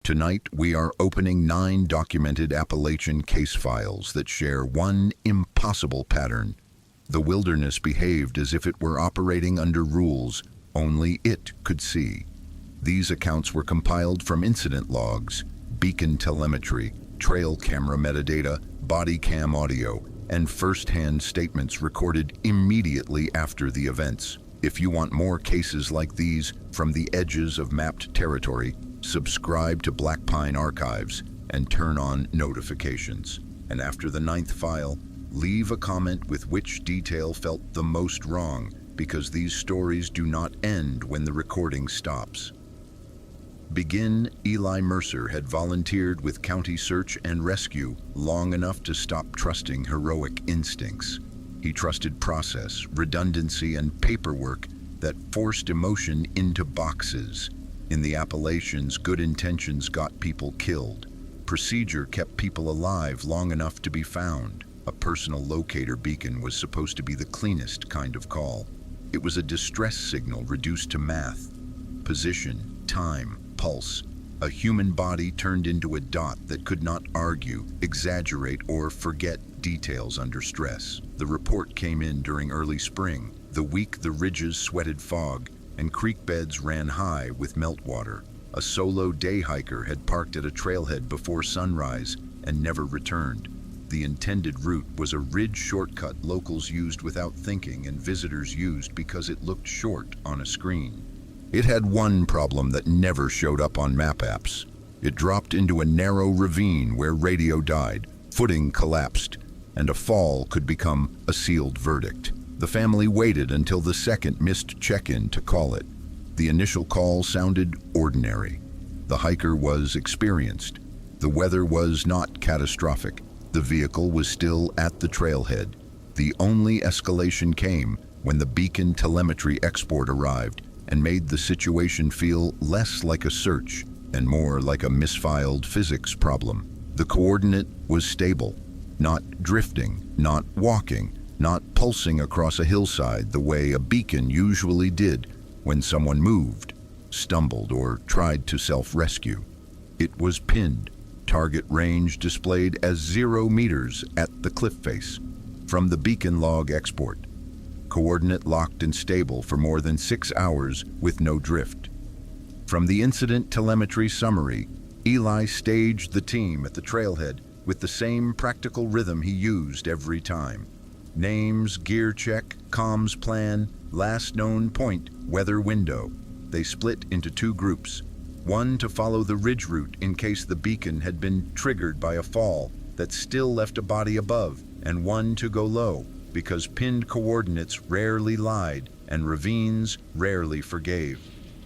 Tonight, we are opening 9 documented Appalachian case files that share one impossible pattern. The wilderness behaved as if it were operating under rules only it could see. These accounts were compiled from incident logs, beacon telemetry, trail camera metadata, body cam audio, and first-hand statements recorded immediately after the events. If you want more cases like these from the edges of mapped territory, subscribe to Black Pine Archives and turn on notifications. And after the 9th file, leave a comment with which detail felt the most wrong, because these stories do not end when the recording stops. Begin. Eli Mercer had volunteered with County Search and Rescue long enough to stop trusting heroic instincts. He trusted process, redundancy, and paperwork that forced emotion into boxes. In the Appalachians, good intentions got people killed. Procedure kept people alive long enough to be found. A personal locator beacon was supposed to be the cleanest kind of call. It was a distress signal reduced to math. Position, time, pulse. A human body turned into a dot that could not argue, exaggerate, or forget details under stress. The report came in during early spring, the week the ridges sweated fog and creek beds ran high with meltwater. A solo day hiker had parked at a trailhead before sunrise and never returned. The intended route was a ridge shortcut locals used without thinking and visitors used because it looked short on a screen. It had one problem that never showed up on map apps. It dropped into a narrow ravine where radio died, footing collapsed, and a fall could become a sealed verdict. The family waited until the second missed check-in to call it. The initial call sounded ordinary. The hiker was experienced. The weather was not catastrophic. The vehicle was still at the trailhead. The only escalation came when the beacon telemetry export arrived and made the situation feel less like a search and more like a misfiled physics problem. The coordinate was stable, not drifting, not walking, not pulsing across a hillside the way a beacon usually did when someone moved, stumbled, or tried to self-rescue. It was pinned, target range displayed as 0 meters at the cliff face. From the beacon log export, coordinate locked and stable for more than 6 hours with no drift. From the incident telemetry summary, Eli staged the team at the trailhead with the same practical rhythm he used every time. Names, gear check, comms plan, last known point, weather window. They split into 2 groups. One to follow the ridge route in case the beacon had been triggered by a fall that still left a body above, and one to go low, because pinned coordinates rarely lied and ravines rarely forgave.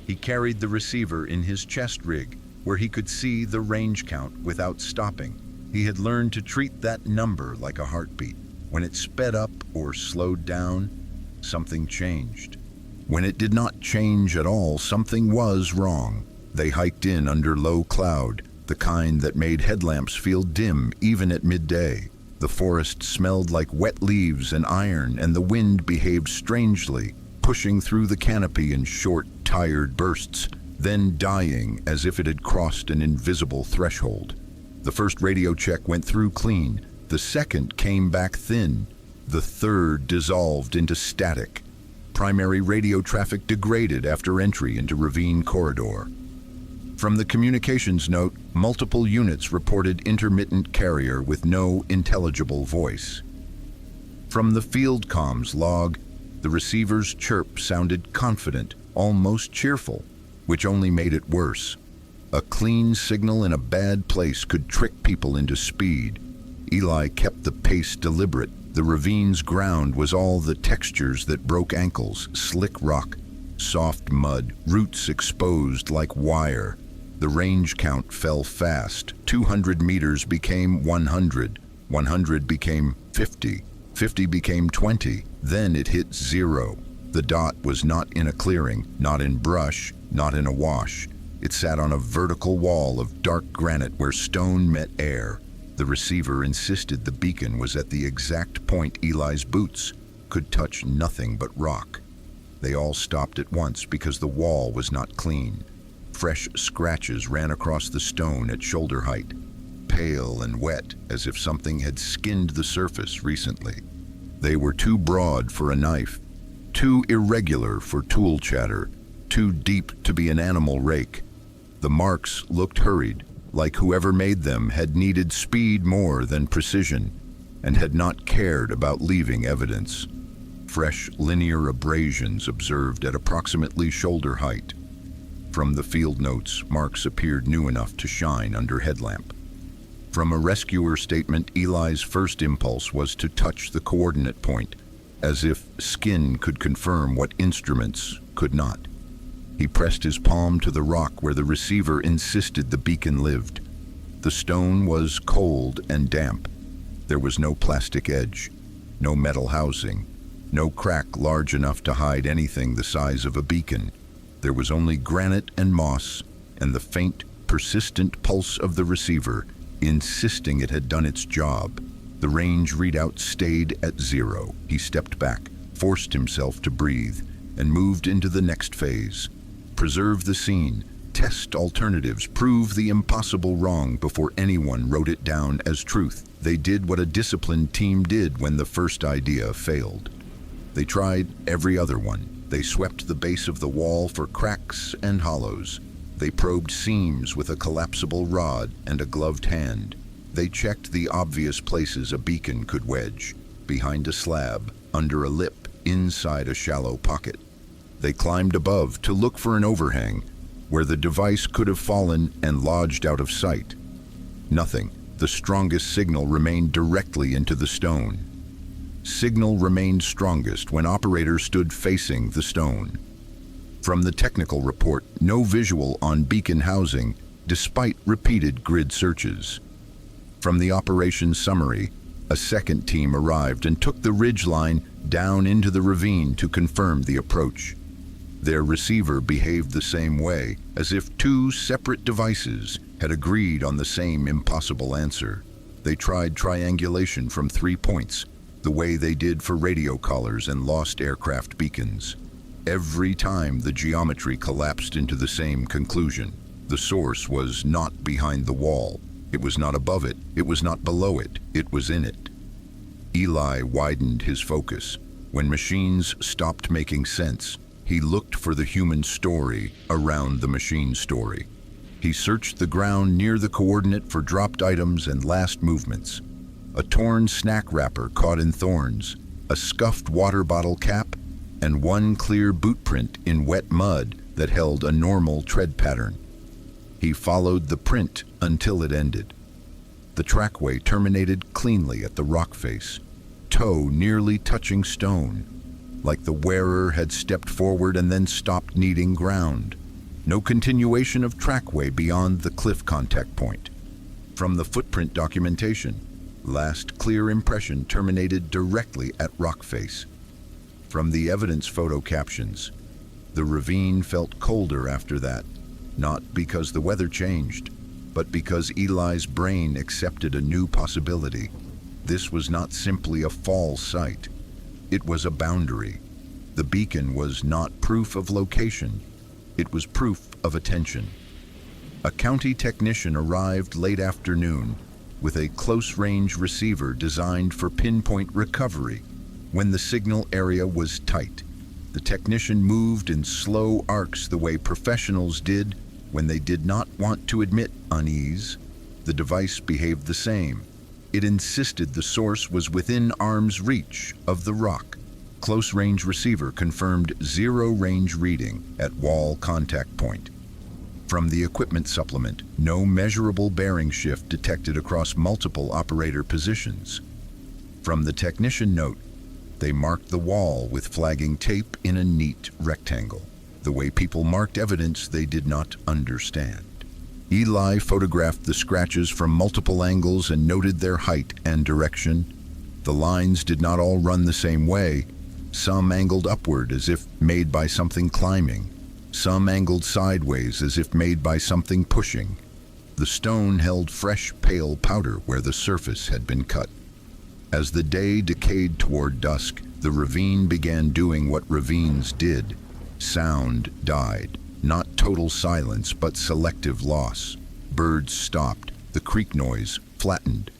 He carried the receiver in his chest rig, where he could see the range count without stopping. He had learned to treat that number like a heartbeat. When it sped up or slowed down, something changed. When it did not change at all, something was wrong. They hiked in under low cloud, the kind that made headlamps feel dim even at midday. The forest smelled like wet leaves and iron, and the wind behaved strangely, pushing through the canopy in short, tired bursts, then dying as if it had crossed an invisible threshold. The first radio check went through clean. The second came back thin. The third dissolved into static. Primary radio traffic degraded after entry into ravine corridor. From the communications note, multiple units reported intermittent carrier with no intelligible voice. From the field comms log, the receiver's chirp sounded confident, almost cheerful, which only made it worse. A clean signal in a bad place could trick people into speed. Eli kept the pace deliberate. The ravine's ground was all the textures that broke ankles: slick rock, soft mud, roots exposed like wire. The range count fell fast. 200 meters became 100. 100 became 50. 50 became 20. Then it hit 0. The dot was not in a clearing, not in brush, not in a wash. It sat on a vertical wall of dark granite where stone met air. The receiver insisted the beacon was at the exact point Eli's boots could touch nothing but rock. They all stopped at once because the wall was not clean. Fresh scratches ran across the stone at shoulder height, pale and wet as if something had skinned the surface recently. They were too broad for a knife, too irregular for tool chatter, too deep to be an animal rake. The marks looked hurried, like whoever made them had needed speed more than precision, and had not cared about leaving evidence. Fresh linear abrasions observed at approximately shoulder height. From the field notes, marks appeared new enough to shine under headlamp. From a rescuer statement, Eli's first impulse was to touch the coordinate point, as if skin could confirm what instruments could not. He pressed his palm to the rock where the receiver insisted the beacon lived. The stone was cold and damp. There was no plastic edge, no metal housing, no crack large enough to hide anything the size of a beacon. There was only granite and moss, and the faint, persistent pulse of the receiver, insisting it had done its job. The range readout stayed at 0. He stepped back, forced himself to breathe, and moved into the next phase. Preserve the scene, test alternatives, prove the impossible wrong before anyone wrote it down as truth. They did what a disciplined team did when the first idea failed. They tried every other one. They swept the base of the wall for cracks and hollows. They probed seams with a collapsible rod and a gloved hand. They checked the obvious places a beacon could wedge, behind a slab, under a lip, inside a shallow pocket. They climbed above to look for an overhang, where the device could have fallen and lodged out of sight. Nothing. The strongest signal remained directly into the stone. Signal remained strongest when operators stood facing the stone. From the technical report, no visual on beacon housing, despite repeated grid searches. From the operation summary, a second team arrived and took the ridge line down into the ravine to confirm the approach. Their receiver behaved the same way, as if two separate devices had agreed on the same impossible answer. They tried triangulation from 3 points, the way they did for radio collars and lost aircraft beacons. Every time the geometry collapsed into the same conclusion. The source was not behind the wall. It was not above it. It was not below it. It was in it. Eli widened his focus. When machines stopped making sense, he looked for the human story around the machine story. He searched the ground near the coordinate for dropped items and last movements. A torn snack wrapper caught in thorns, a scuffed water bottle cap, and one clear boot print in wet mud that held a normal tread pattern. He followed the print until it ended. The trackway terminated cleanly at the rock face, toe nearly touching stone, like the wearer had stepped forward and then stopped needing ground. No continuation of trackway beyond the cliff contact point. From the footprint documentation, last clear impression terminated directly at rock face. From the evidence photo captions, the ravine felt colder after that, not because the weather changed, but because Eli's brain accepted a new possibility. This was not simply a fall site. It was a boundary. The beacon was not proof of location. It was proof of attention. A county technician arrived late afternoon with a close-range receiver designed for pinpoint recovery. When the signal area was tight, the technician moved in slow arcs the way professionals did when they did not want to admit unease. The device behaved the same. It insisted the source was within arm's reach of the rock. Close-range receiver confirmed 0 range reading at wall contact point. From the equipment supplement, no measurable bearing shift detected across multiple operator positions. From the technician note, they marked the wall with flagging tape in a neat rectangle, the way people marked evidence they did not understand. Eli photographed the scratches from multiple angles and noted their height and direction. The lines did not all run the same way. Some angled upward as if made by something climbing. Some angled sideways as if made by something pushing. The stone held fresh, pale powder where the surface had been cut. As the day decayed toward dusk, the ravine began doing what ravines did. Sound died. Not total silence, but selective loss. Birds stopped. The creak noise flattened.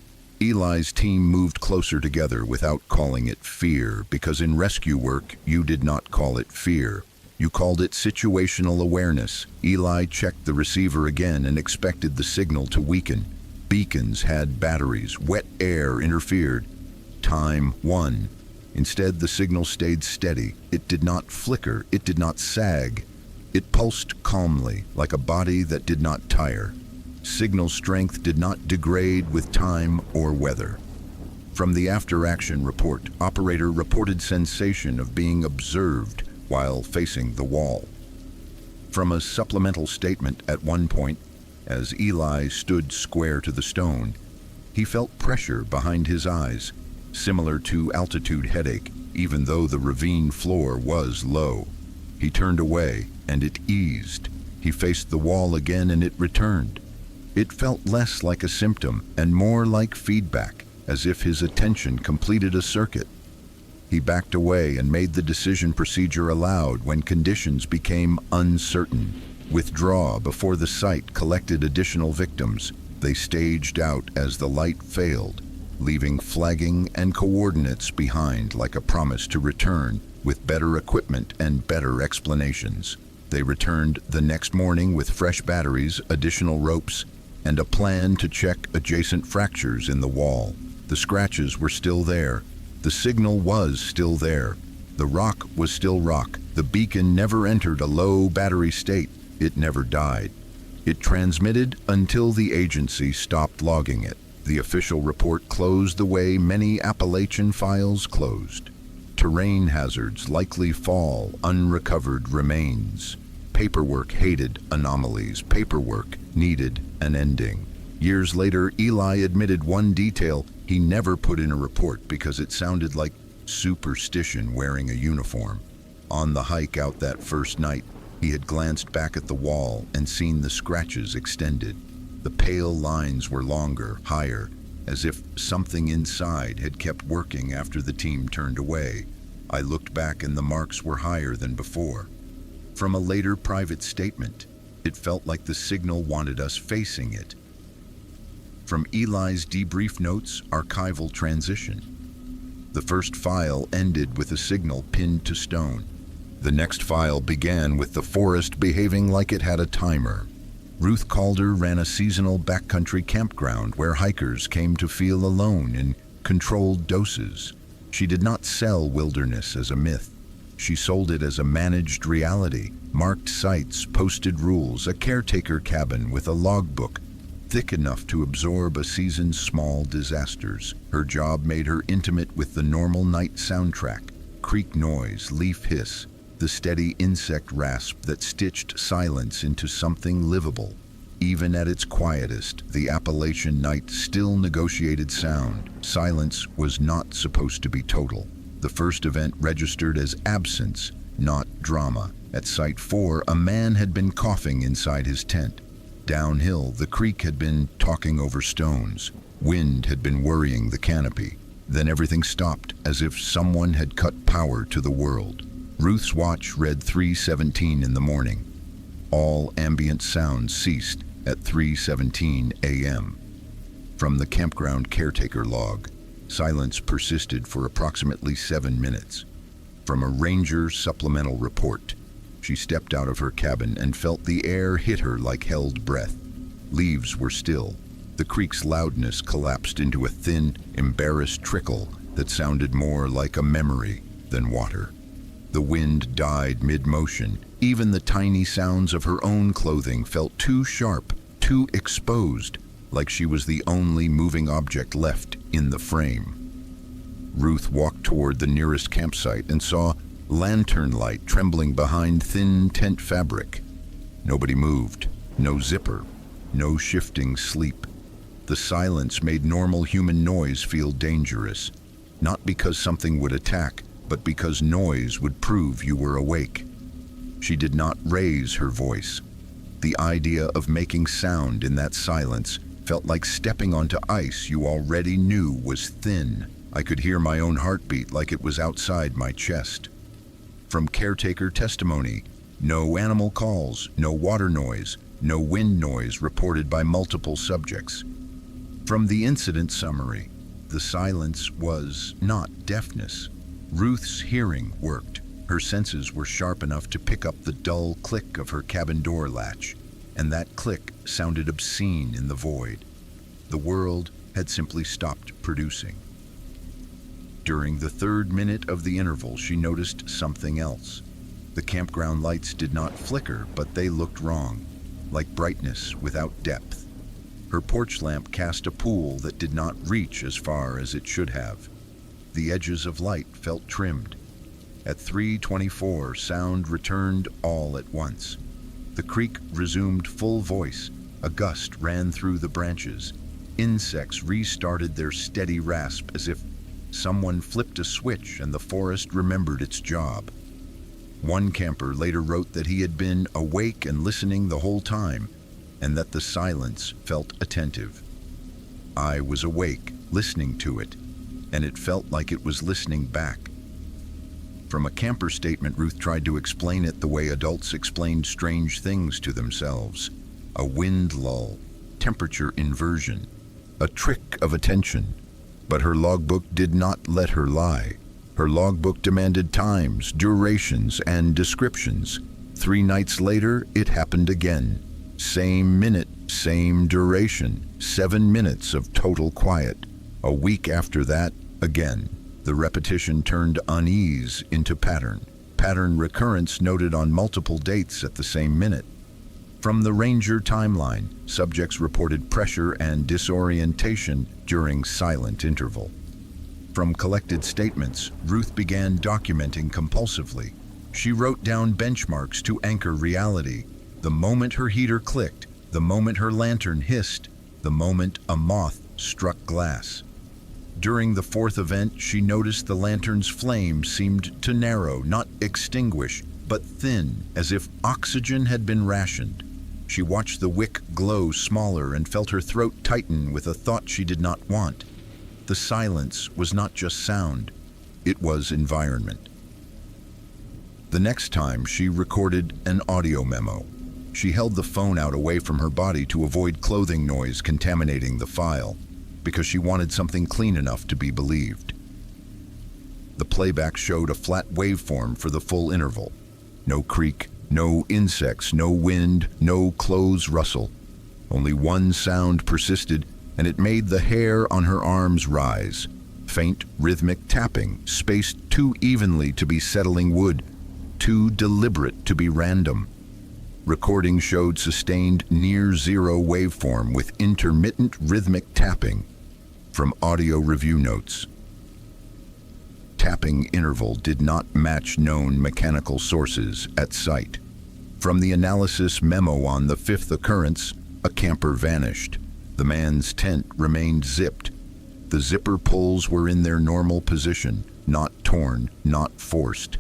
Eli's team moved closer together without calling it fear, because in rescue work, you did not call it fear. You called it situational awareness. Eli checked the receiver again and expected the signal to weaken. Beacons had batteries. Wet air interfered. Time 1. Instead, the signal stayed steady. It did not flicker. It did not sag. It pulsed calmly, like a body that did not tire. Signal strength did not degrade with time or weather. From the after-action report, operator reported sensation of being observed while facing the wall. From a supplemental statement at one point, as Eli stood square to the stone, he felt pressure behind his eyes, similar to altitude headache, even though the ravine floor was low. He turned away, and it eased. He faced the wall again, and it returned. It felt less like a symptom and more like feedback, as if his attention completed a circuit. He backed away and made the decision procedure aloud when conditions became uncertain. Withdraw before the site collected additional victims. They staged out as the light failed, leaving flagging and coordinates behind like a promise to return with better equipment and better explanations. They returned the next morning with fresh batteries, additional ropes, and a plan to check adjacent fractures in the wall. The scratches were still there. The signal was still there. The rock was still rock. The beacon never entered a low battery state. It never died. It transmitted until the agency stopped logging it. The official report closed the way many Appalachian files closed. Terrain hazards likely fall, unrecovered remains. Paperwork hated anomalies. Paperwork needed an ending. Years later, Eli admitted one detail he never put in a report because it sounded like superstition wearing a uniform. On the hike out that first night, he had glanced back at the wall and seen the scratches extended. The pale lines were longer, higher, as if something inside had kept working after the team turned away. I looked back and the marks were higher than before. From a later private statement, it felt like the signal wanted us facing it. From Eli's debrief notes, archival transition. The first file ended with a signal pinned to stone. The next file began with the forest behaving like it had a timer. Ruth Calder ran a seasonal backcountry campground where hikers came to feel alone in controlled doses. She did not sell wilderness as a myth. She sold it as a managed reality, marked sites, posted rules, a caretaker cabin with a logbook thick enough to absorb a season's small disasters. Her job made her intimate with the normal night soundtrack, creek noise, leaf hiss, the steady insect rasp that stitched silence into something livable. Even at its quietest, the Appalachian night still negotiated sound. Silence was not supposed to be total. The first event registered as absence, not drama. At Site 4, a man had been coughing inside his tent. Downhill, the creek had been talking over stones. Wind had been worrying the canopy. Then everything stopped, as if someone had cut power to the world. Ruth's watch read 3:17 in the morning. All ambient sounds ceased at 3:17 a.m. From the campground caretaker log, silence persisted for approximately 7 minutes. From a ranger supplemental report, she stepped out of her cabin and felt the air hit her like held breath. Leaves were still. The creek's loudness collapsed into a thin, embarrassed trickle that sounded more like a memory than water. The wind died mid-motion. Even the tiny sounds of her own clothing felt too sharp, too exposed, like she was the only moving object left in the frame. Ruth walked toward the nearest campsite and saw lantern light trembling behind thin tent fabric. Nobody moved, no zipper, no shifting sleep. The silence made normal human noise feel dangerous, not because something would attack, but because noise would prove you were awake. She did not raise her voice. The idea of making sound in that silence felt like stepping onto ice you already knew was thin. I could hear my own heartbeat like it was outside my chest. From caretaker testimony, No animal calls, no water noise, no wind noise reported by multiple subjects. From the incident summary, the silence was not deafness. Ruth's hearing worked. Her senses were sharp enough to pick up the dull click of her cabin door latch, and that click sounded obscene in the void. The world had simply stopped producing. During the third minute of the interval, she noticed something else. The campground lights did not flicker, but they looked wrong, like brightness without depth. Her porch lamp cast a pool that did not reach as far as it should have. The edges of light felt trimmed. At 3:24, sound returned all at once. The creek resumed full voice. A gust ran through the branches. Insects restarted their steady rasp as if someone flipped a switch and the forest remembered its job. One camper later wrote that he had been awake and listening the whole time, and that the silence felt attentive. I was awake, listening to it, and it felt like it was listening back. From a camper statement, Ruth tried to explain it the way adults explained strange things to themselves. A wind lull, temperature inversion, a trick of attention. But her logbook did not let her lie. Her logbook demanded times, durations, and descriptions. 3 nights later, it happened again. Same minute, same duration, 7 minutes of total quiet. A week after that, again. The repetition turned unease into pattern. Pattern recurrence noted on multiple dates at the same minute. From the Ranger timeline, subjects reported pressure and disorientation during silent interval. From collected statements, Ruth began documenting compulsively. She wrote down benchmarks to anchor reality. The moment her heater clicked, the moment her lantern hissed, the moment a moth struck glass. During the 4th event, she noticed the lantern's flame seemed to narrow, not extinguish, but thin, as if oxygen had been rationed. She watched the wick glow smaller and felt her throat tighten with a thought she did not want. The silence was not just sound, it was environment. The next time, she recorded an audio memo. She held the phone out away from her body to avoid clothing noise contaminating the file, because she wanted something clean enough to be believed. The playback showed a flat waveform for the full interval. No creak, no insects, no wind, no clothes rustle. Only one sound persisted, and it made the hair on her arms rise. Faint, rhythmic tapping, spaced too evenly to be settling wood, too deliberate to be random. Recording showed sustained near-zero waveform with intermittent rhythmic tapping. From audio review notes, tapping interval did not match known mechanical sources at site. From the analysis memo on the 5th occurrence, a camper vanished. The man's tent remained zipped. The zipper pulls were in their normal position, not torn, not forced.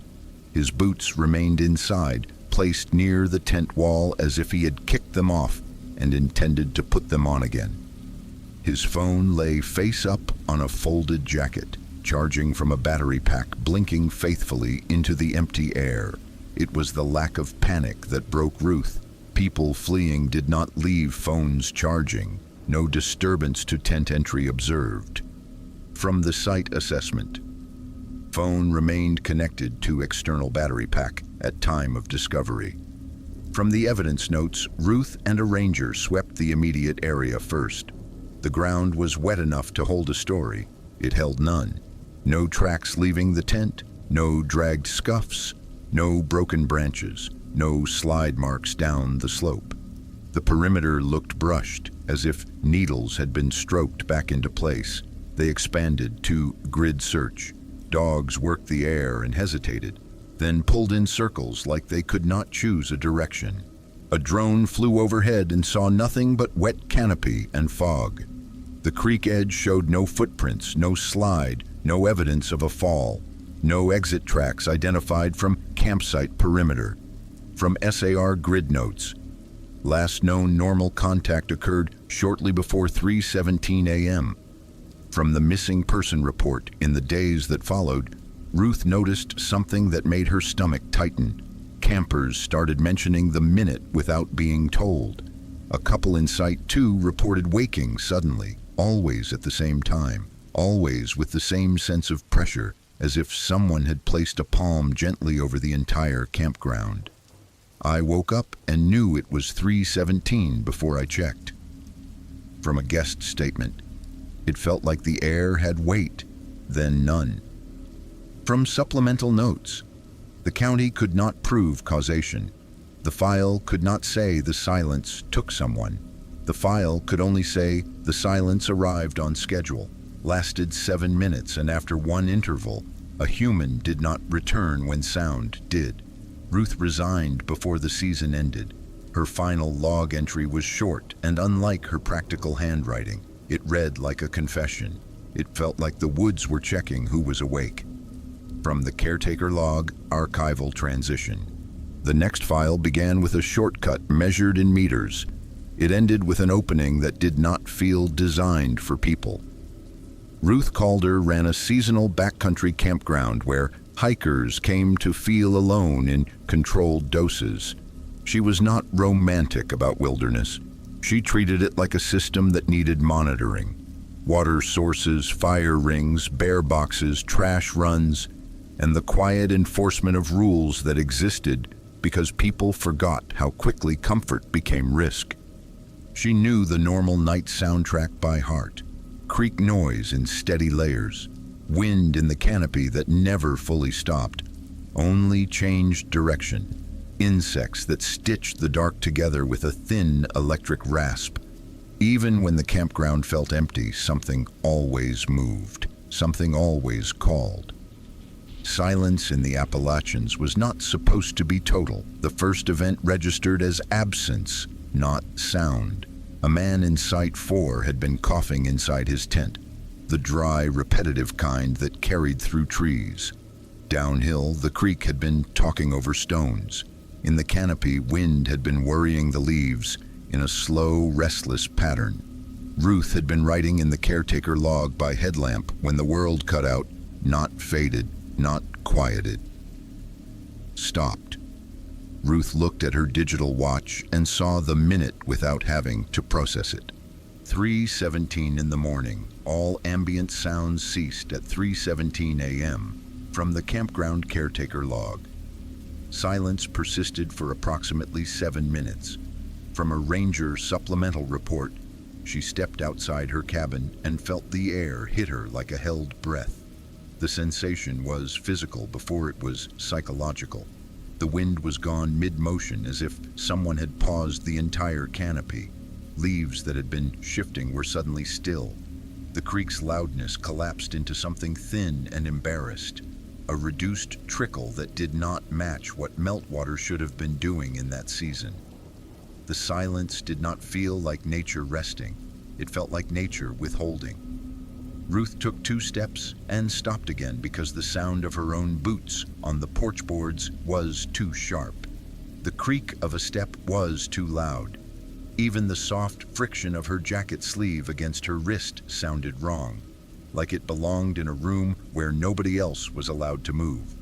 His boots remained inside, placed near the tent wall as if he had kicked them off and intended to put them on again. His phone lay face up on a folded jacket, charging from a battery pack blinking faithfully into the empty air. It was the lack of panic that broke Ruth. People fleeing did not leave phones charging. No disturbance to tent entry observed. From the site assessment, phone remained connected to external battery pack at time of discovery. From the evidence notes, Ruth and a ranger swept the immediate area first. The ground was wet enough to hold a story. It held none. No tracks leaving the tent, no dragged scuffs, no broken branches, no slide marks down the slope. The perimeter looked brushed, as if needles had been stroked back into place. They expanded to grid search. Dogs worked the air and hesitated, then pulled in circles like they could not choose a direction. A drone flew overhead and saw nothing but wet canopy and fog. The creek edge showed no footprints, no slide, no evidence of a fall. No exit tracks identified from campsite perimeter. From SAR grid notes, last known normal contact occurred shortly before 3:17 a.m. From the missing person report in the days that followed, Ruth noticed something that made her stomach tighten. campers started mentioning the minute without being told. A couple in sight too reported waking suddenly, always at the same time, always with the same sense of pressure, as if someone had placed a palm gently over the entire campground. I woke up and knew it was 3:17 before I checked. From a guest statement, it felt like the air had weight, then none. From supplemental notes, the county could not prove causation. The file could not say the silence took someone. The file could only say the silence arrived on schedule, lasted 7 minutes, and after one interval, a human did not return when sound did. Ruth resigned before the season ended. Her final log entry was short, and unlike her practical handwriting, it read like a confession. It felt like the woods were checking who was awake. From the caretaker log, archival transition. The next file began with a shortcut measured in meters. It ended with an opening that did not feel designed for people. Ruth Calder ran a seasonal backcountry campground where hikers came to feel alone in controlled doses. She was not romantic about wilderness. She treated it like a system that needed monitoring. Water sources, fire rings, bear boxes, trash runs, and the quiet enforcement of rules that existed because people forgot how quickly comfort became risk. She knew the normal night soundtrack by heart. Creek noise in steady layers, wind in the canopy that never fully stopped, only changed direction, insects that stitched the dark together with a thin electric rasp. Even when the campground felt empty, something always moved, something always called. Silence in the Appalachians was not supposed to be total. The first event registered as absence, not sound. A man in Site 4 had been coughing inside his tent, the dry, repetitive kind that carried through trees. Downhill, the creek had been talking over stones. In the canopy, wind had been worrying the leaves in a slow, restless pattern. Ruth had been writing in the caretaker log by headlamp when the world cut out, not faded, not quieted. Stopped. Ruth looked at her digital watch and saw the minute without having to process it. 3:17 in the morning. All ambient sounds ceased at 3:17 a.m. From the campground caretaker log. Silence persisted for approximately 7 minutes. From a ranger supplemental report, she stepped outside her cabin and felt the air hit her like a held breath. The sensation was physical before it was psychological. The wind was gone mid-motion, as if someone had paused the entire canopy. Leaves that had been shifting were suddenly still. The creek's loudness collapsed into something thin and embarrassed, a reduced trickle that did not match what meltwater should have been doing in that season. The silence did not feel like nature resting. It felt like nature withholding. Ruth took 2 steps and stopped again because the sound of her own boots on the porch boards was too sharp. The creak of a step was too loud. Even the soft friction of her jacket sleeve against her wrist sounded wrong, like it belonged in a room where nobody else was allowed to move.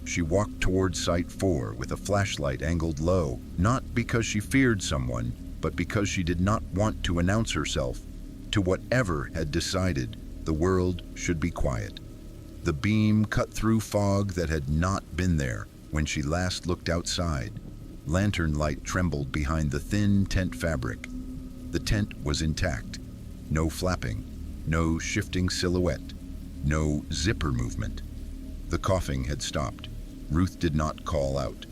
She walked toward Site 4 with a flashlight angled low, not because she feared someone, but because she did not want to announce herself to whatever had decided the world should be quiet. The beam cut through fog that had not been there when she last looked outside. Lantern light trembled behind the thin tent fabric. The tent was intact. No flapping, no shifting silhouette, no zipper movement. The coughing had stopped. Ruth did not call out.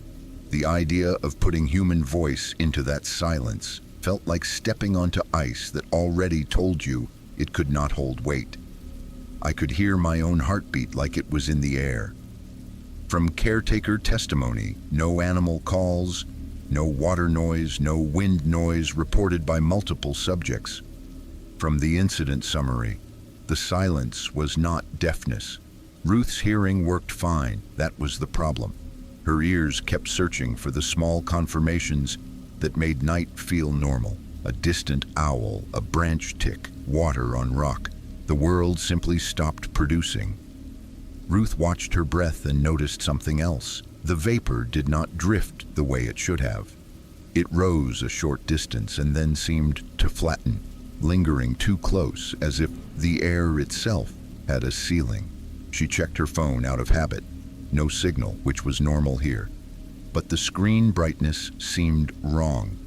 The idea of putting human voice into that silence felt like stepping onto ice that already told you it could not hold weight. I could hear my own heartbeat like it was in the air. From caretaker testimony, no animal calls, no water noise, no wind noise reported by multiple subjects. From the incident summary, the silence was not deafness. Ruth's hearing worked fine. That was the problem. Her ears kept searching for the small confirmations that made night feel normal. A distant owl, a branch tick, water on rock. The world simply stopped producing. Ruth watched her breath and noticed something else. The vapor did not drift the way it should have. It rose a short distance and then seemed to flatten, lingering too close, as if the air itself had a ceiling. She checked her phone out of habit. No signal, which was normal here. But the screen brightness seemed wrong.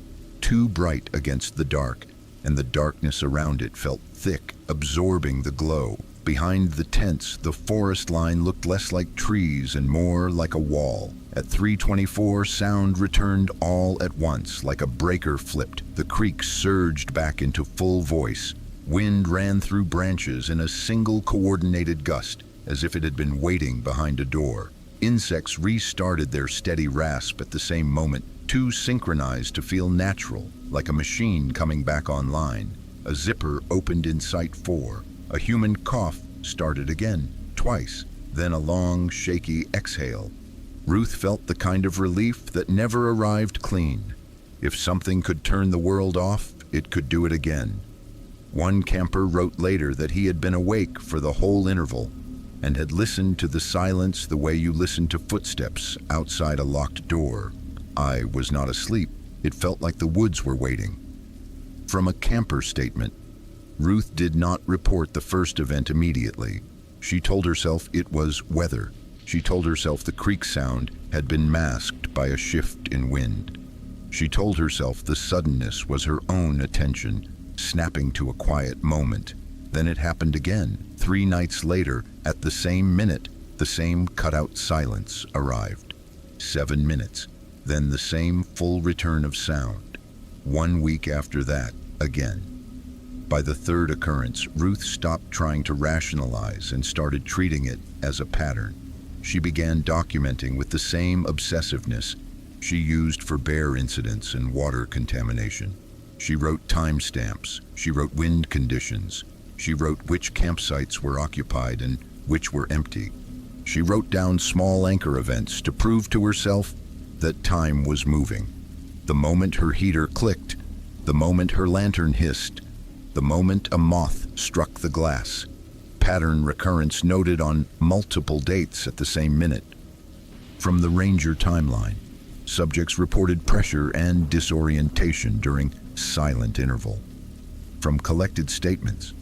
Too bright against the dark, and the darkness around it felt thick, absorbing the glow. Behind the tents, the forest line looked less like trees and more like a wall. At 3:24, sound returned all at once, like a breaker flipped. The creek surged back into full voice. Wind ran through branches in a single coordinated gust, as if it had been waiting behind a door. Insects restarted their steady rasp at the same moment, too synchronized to feel natural, like a machine coming back online. A zipper opened in Site 4. A human cough started again, twice, then a long, shaky exhale. Ruth felt the kind of relief that never arrived clean. If something could turn the world off, it could do it again. One camper wrote later that he had been awake for the whole interval and had listened to the silence the way you listen to footsteps outside a locked door. I was not asleep. It felt like the woods were waiting. From a camper statement, Ruth did not report the first event immediately. She told herself it was weather. She told herself the creek sound had been masked by a shift in wind. She told herself the suddenness was her own attention, snapping to a quiet moment. Then it happened again. 3 nights later, at the same minute, the same cutout silence arrived. 7 minutes, then the same full return of sound. 1 week after that, again. By the third occurrence, Ruth stopped trying to rationalize and started treating it as a pattern. She began documenting with the same obsessiveness she used for bear incidents and water contamination. She wrote timestamps, she wrote wind conditions, she wrote which campsites were occupied and which were empty. She wrote down small anchor events to prove to herself that time was moving. The moment her heater clicked, the moment her lantern hissed, the moment a moth struck the glass. Pattern recurrence noted on multiple dates at the same minute. From the Ranger timeline, subjects reported pressure and disorientation during silent interval. From collected statements,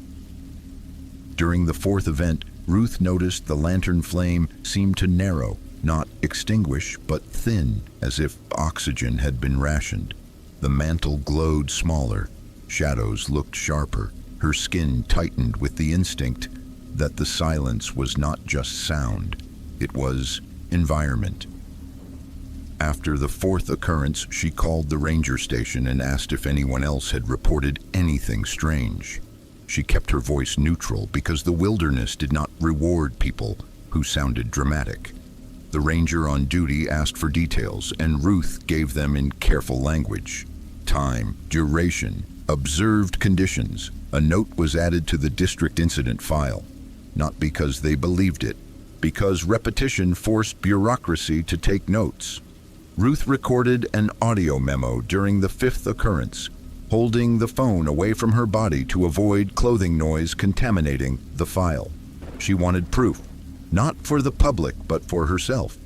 during the fourth event, Ruth noticed the lantern flame seemed to narrow, not extinguish, but thin, as if oxygen had been rationed. The mantle glowed smaller. Shadows looked sharper. Her skin tightened with the instinct that the silence was not just sound, it was environment. After the fourth occurrence, she called the ranger station and asked if anyone else had reported anything strange. She kept her voice neutral because the wilderness did not reward people who sounded dramatic. The ranger on duty asked for details, and Ruth gave them in careful language. Time, duration, observed conditions. A note was added to the district incident file, not because they believed it, because repetition forced bureaucracy to take notes. Ruth recorded an audio memo during the fifth occurrence, holding the phone away from her body to avoid clothing noise contaminating the file. She wanted proof, not for the public, but for herself.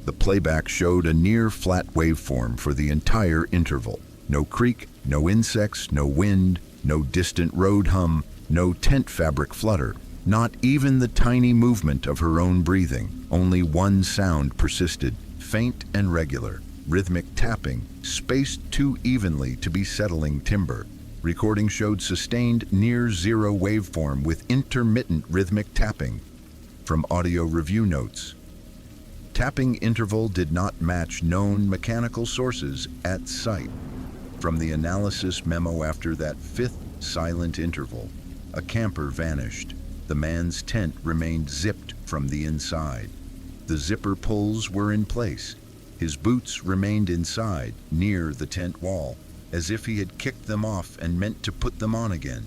The playback showed a near-flat waveform for the entire interval. No creak, no insects, no wind, no distant road hum, no tent fabric flutter, not even the tiny movement of her own breathing. Only one sound persisted, faint and regular, rhythmic tapping, spaced too evenly to be settling timber. Recording showed sustained near-zero waveform with intermittent rhythmic tapping. From audio review notes, tapping interval did not match known mechanical sources at site. From the analysis memo after that fifth silent interval, a camper vanished. The man's tent remained zipped from the inside. The zipper pulls were in place. His boots remained inside, near the tent wall, as if he had kicked them off and meant to put them on again.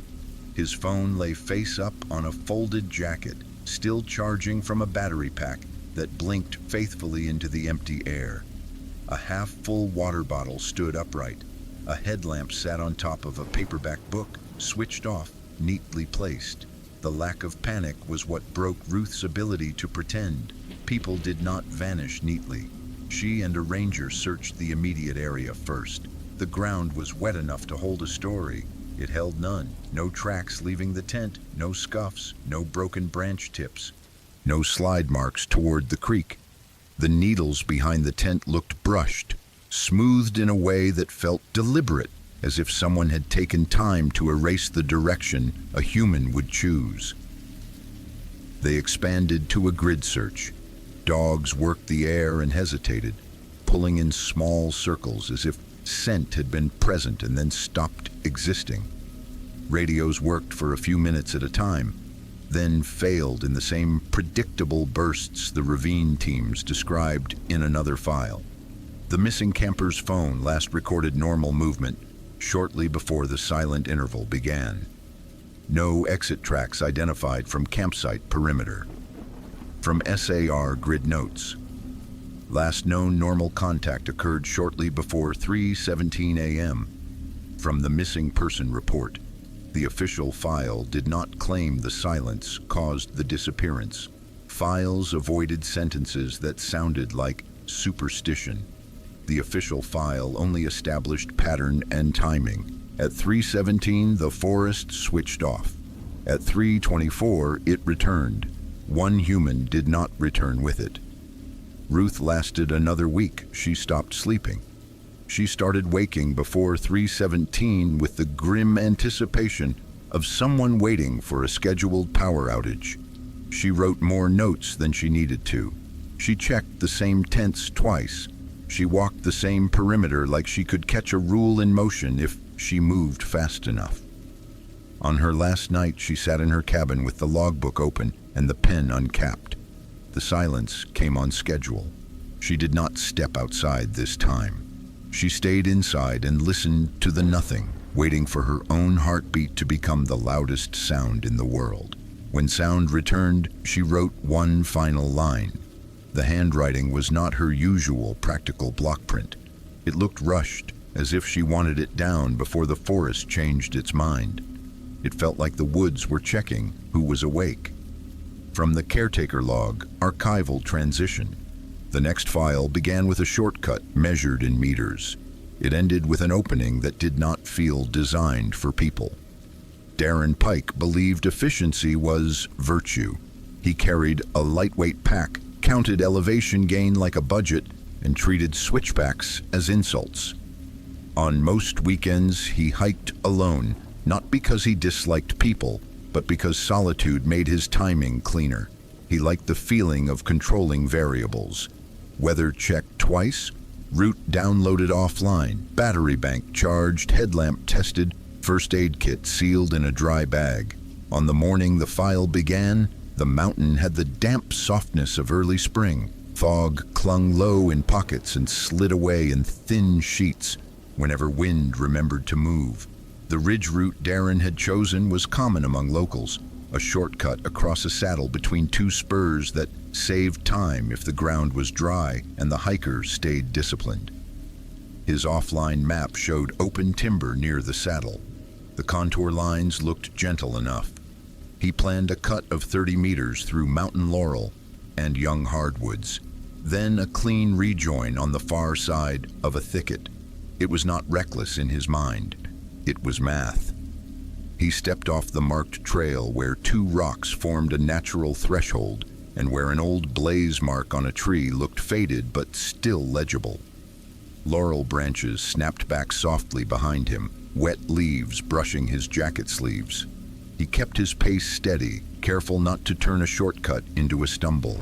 His phone lay face up on a folded jacket, still charging from a battery pack that blinked faithfully into the empty air. A half-full water bottle stood upright. A headlamp sat on top of a paperback book, switched off, neatly placed. The lack of panic was what broke Ruth's ability to pretend. People did not vanish neatly. She and a ranger searched the immediate area first. The ground was wet enough to hold a story. It held none. No tracks leaving the tent, no scuffs, no broken branch tips, no slide marks toward the creek. The needles behind the tent looked brushed, smoothed in a way that felt deliberate, as if someone had taken time to erase the direction a human would choose. They expanded to a grid search. Dogs worked the air and hesitated, pulling in small circles as if scent had been present and then stopped existing. Radios worked for a few minutes at a time, then failed in the same predictable bursts the ravine teams described in another file. The missing camper's phone last recorded normal movement shortly before the silent interval began. No exit tracks identified from campsite perimeter. From SAR grid notes, last known normal contact occurred shortly before 3:17 a.m. From the missing person report, the official file did not claim the silence caused the disappearance. Files avoided sentences that sounded like superstition. The official file only established pattern and timing. At 3:17, the forest switched off. At 3:24, it returned. One human did not return with it. Ruth lasted another week. She stopped sleeping. She started waking before 3:17 with the grim anticipation of someone waiting for a scheduled power outage. She wrote more notes than she needed to. She checked the same tents twice. She walked the same perimeter like she could catch a rule in motion if she moved fast enough. On her last night, she sat in her cabin with the logbook open and the pen uncapped. The silence came on schedule. She did not step outside this time. She stayed inside and listened to the nothing, waiting for her own heartbeat to become the loudest sound in the world. When sound returned, she wrote one final line. The handwriting was not her usual practical block print. It looked rushed, as if she wanted it down before the forest changed its mind. It felt like the woods were checking who was awake. From the caretaker log, archival transition. The next file began with a shortcut measured in meters. It ended with an opening that did not feel designed for people. Darren Pike believed efficiency was virtue. He carried a lightweight pack, counted elevation gain like a budget, and treated switchbacks as insults. On most weekends, he hiked alone, not because he disliked people, but because solitude made his timing cleaner. He liked the feeling of controlling variables. Weather checked twice, route downloaded offline, battery bank charged, headlamp tested, first aid kit sealed in a dry bag. On the morning the file began, the mountain had the damp softness of early spring. Fog clung low in pockets and slid away in thin sheets whenever wind remembered to move. The ridge route Darren had chosen was common among locals, a shortcut across a saddle between two spurs that saved time if the ground was dry and the hiker stayed disciplined. His offline map showed open timber near the saddle. The contour lines looked gentle enough. He planned a cut of 30 meters through mountain laurel and young hardwoods, then a clean rejoin on the far side of a thicket. It was not reckless in his mind. It was math. He stepped off the marked trail where two rocks formed a natural threshold and where an old blaze mark on a tree looked faded but still legible. Laurel branches snapped back softly behind him, wet leaves brushing his jacket sleeves. He kept his pace steady, careful not to turn a shortcut into a stumble.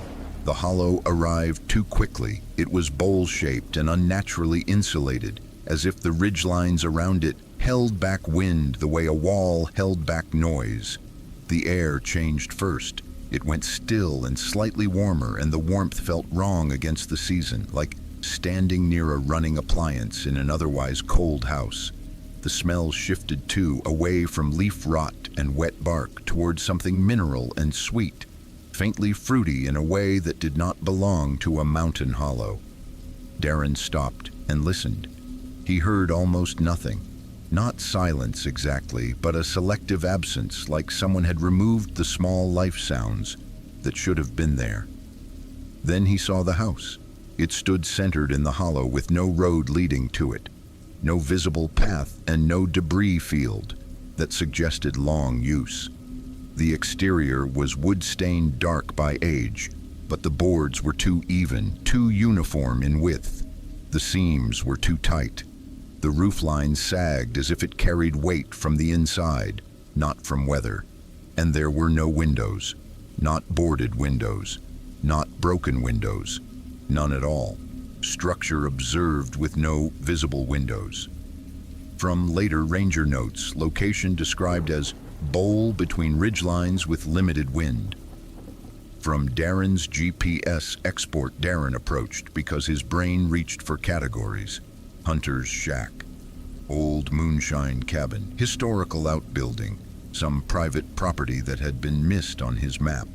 The hollow arrived too quickly. It was bowl-shaped and unnaturally insulated, as if the ridgelines around it held back wind the way a wall held back noise. The air changed first. It went still and slightly warmer, and the warmth felt wrong against the season, like standing near a running appliance in an otherwise cold house. The smell shifted too, away from leaf rot and wet bark towards something mineral and sweet, faintly fruity in a way that did not belong to a mountain hollow. Darren stopped and listened. He heard almost nothing. Not silence exactly, but a selective absence, like someone had removed the small life sounds that should have been there. Then he saw the house. It stood centered in the hollow with no road leading to it, no visible path and no debris field that suggested long use. The exterior was wood-stained dark by age, but the boards were too even, too uniform in width. The seams were too tight. The roofline sagged as if it carried weight from the inside, not from weather. And there were no windows, not boarded windows, not broken windows, none at all. Structure observed with no visible windows. From later ranger notes, location described as bowl between ridgelines with limited wind. From Darren's GPS export, Darren approached because his brain reached for categories. Hunter's shack, old moonshine cabin, historical outbuilding, some private property that had been missed on his map.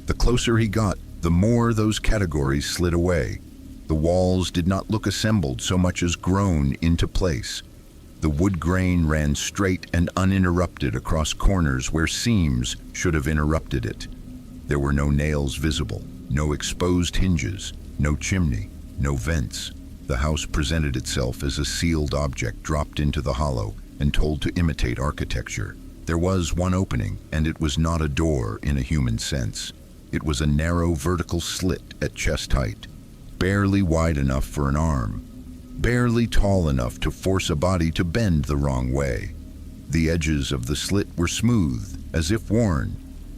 The closer he got, the more those categories slid away. The walls did not look assembled so much as grown into place. The wood grain ran straight and uninterrupted across corners where seams should have interrupted it. There were no nails visible, no exposed hinges, no chimney, no vents. The house presented itself as a sealed object dropped into the hollow and told to imitate architecture. There was one opening, and it was not a door in a human sense. It was a narrow vertical slit at chest height, barely wide enough for an arm, barely tall enough to force a body to bend the wrong way. The edges of the slit were smooth, as if worn,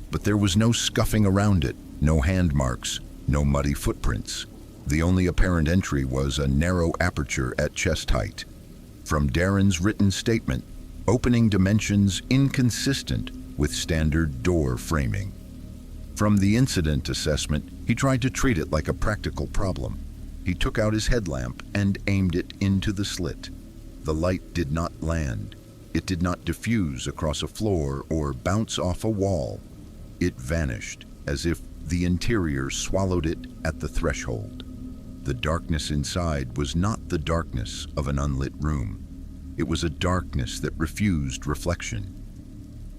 but there was no scuffing around it, no hand marks, no muddy footprints. The only apparent entry was a narrow aperture at chest height. From Darren's written statement, opening dimensions inconsistent with standard door framing. From the incident assessment, he tried to treat it like a practical problem. He took out his headlamp and aimed it into the slit. The light did not land. It did not diffuse across a floor or bounce off a wall. It vanished, as if the interior swallowed it at the threshold. The darkness inside was not the darkness of an unlit room. It was a darkness that refused reflection.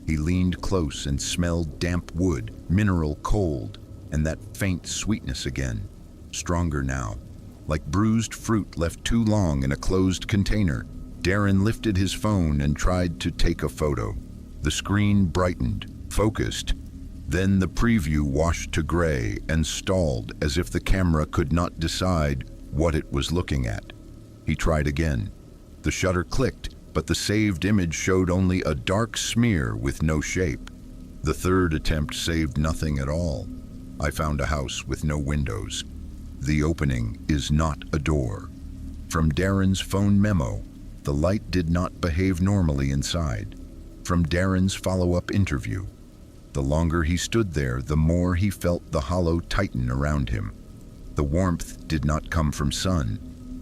He leaned close and smelled damp wood, mineral cold, and that faint sweetness again, stronger now. Like bruised fruit left too long in a closed container, Darren lifted his phone and tried to take a photo. The screen brightened, focused. Then the preview washed to gray and stalled as if the camera could not decide what it was looking at. He tried again. The shutter clicked, but the saved image showed only a dark smear with no shape. The third attempt saved nothing at all. I found a house with no windows. The opening is not a door. From Darren's phone memo, the light did not behave normally inside. From Darren's follow-up interview, the longer he stood there, the more he felt the hollow tighten around him. The warmth did not come from sun.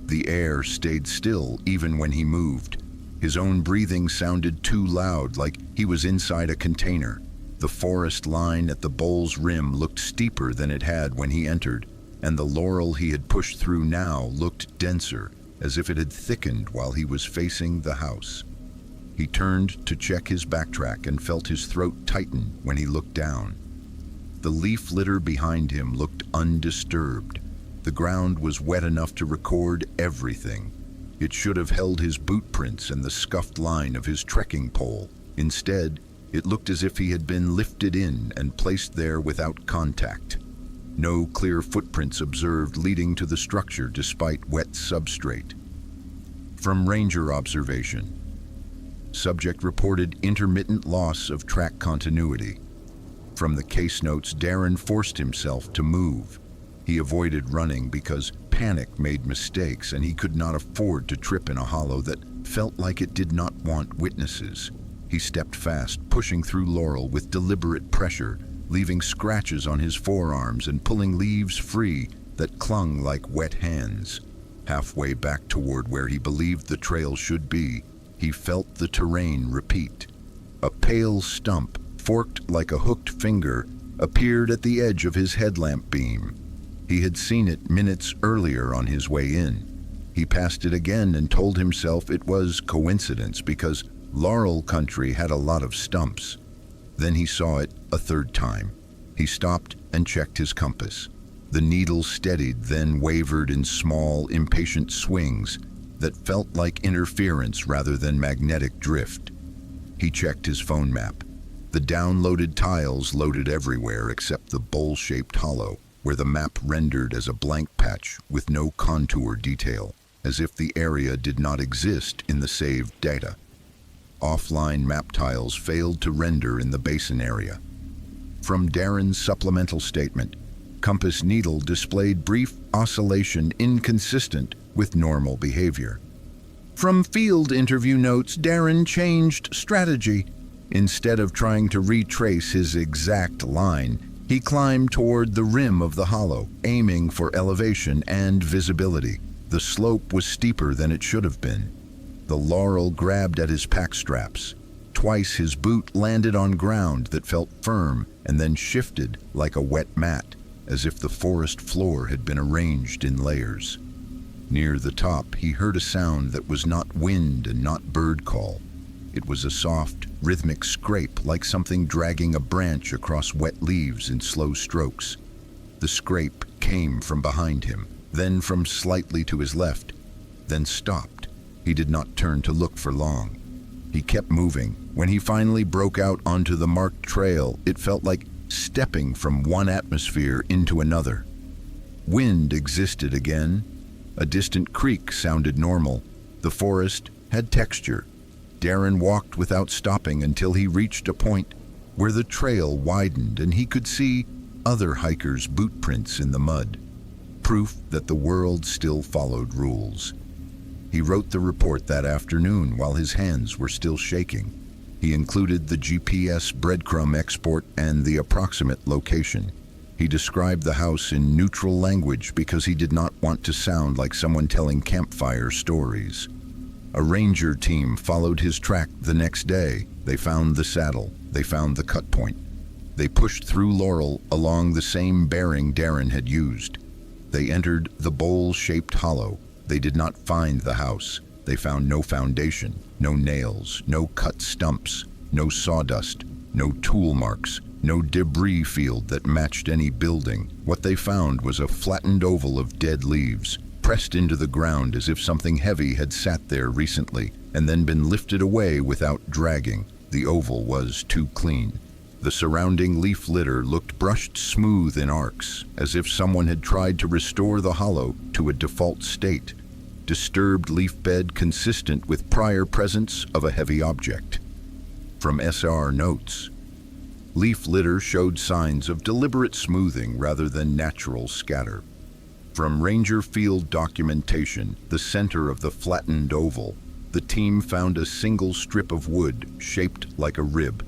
The air stayed still even when he moved. His own breathing sounded too loud, like he was inside a container. The forest line at the bowl's rim looked steeper than it had when he entered, and the laurel he had pushed through now looked denser, as if it had thickened while he was facing the house. He turned to check his backtrack and felt his throat tighten when he looked down. The leaf litter behind him looked undisturbed. The ground was wet enough to record everything. It should have held his boot prints and the scuffed line of his trekking pole. Instead, it looked as if he had been lifted in and placed there without contact. No clear footprints observed leading to the structure despite wet substrate. From ranger observation, subject reported intermittent loss of track continuity. From the case notes, Darren forced himself to move. He avoided running because panic made mistakes and he could not afford to trip in a hollow that felt like it did not want witnesses. He stepped fast, pushing through laurel with deliberate pressure, leaving scratches on his forearms and pulling leaves free that clung like wet hands. Halfway back toward where he believed the trail should be, he felt the terrain repeat. A pale stump, forked like a hooked finger, appeared at the edge of his headlamp beam. He had seen it minutes earlier on his way in. He passed it again and told himself it was coincidence because Laurel Country had a lot of stumps. Then he saw it a third time. He stopped and checked his compass. The needle steadied, then wavered in small, impatient swings that felt like interference rather than magnetic drift. He checked his phone map. The downloaded tiles loaded everywhere except the bowl-shaped hollow, where the map rendered as a blank patch with no contour detail, as if the area did not exist in the saved data. Offline map tiles failed to render in the basin area. From Darren's supplemental statement, compass needle displayed brief oscillation inconsistent with normal behavior. From field interview notes, Darren changed strategy. Instead of trying to retrace his exact line, he climbed toward the rim of the hollow, aiming for elevation and visibility. The slope was steeper than it should have been. The laurel grabbed at his pack straps. Twice his boot landed on ground that felt firm and then shifted like a wet mat, as if the forest floor had been arranged in layers. Near the top, he heard a sound that was not wind and not bird call. It was a soft, rhythmic scrape, like something dragging a branch across wet leaves in slow strokes. The scrape came from behind him, then from slightly to his left, then stopped. He did not turn to look for long. He kept moving. When he finally broke out onto the marked trail, it felt like stepping from one atmosphere into another. Wind existed again. A distant creak sounded normal. The forest had texture. Darren walked without stopping until he reached a point where the trail widened and he could see other hikers' boot prints in the mud. Proof that the world still followed rules. He wrote the report that afternoon while his hands were still shaking. He included the GPS breadcrumb export and the approximate location. He described the house in neutral language because he did not want to sound like someone telling campfire stories. A ranger team followed his track the next day. They found the saddle. They found the cut point. They pushed through Laurel along the same bearing Darren had used. They entered the bowl-shaped hollow. They did not find the house. They found no foundation, no nails, no cut stumps, no sawdust, no tool marks, no debris field that matched any building. What they found was a flattened oval of dead leaves, pressed into the ground as if something heavy had sat there recently and then been lifted away without dragging. The oval was too clean. The surrounding leaf litter looked brushed smooth in arcs, as if someone had tried to restore the hollow to a default state. Disturbed leaf bed consistent with prior presence of a heavy object. From SR notes, leaf litter showed signs of deliberate smoothing rather than natural scatter. From Ranger Field documentation, the center of the flattened oval, the team found a single strip of wood shaped like a rib.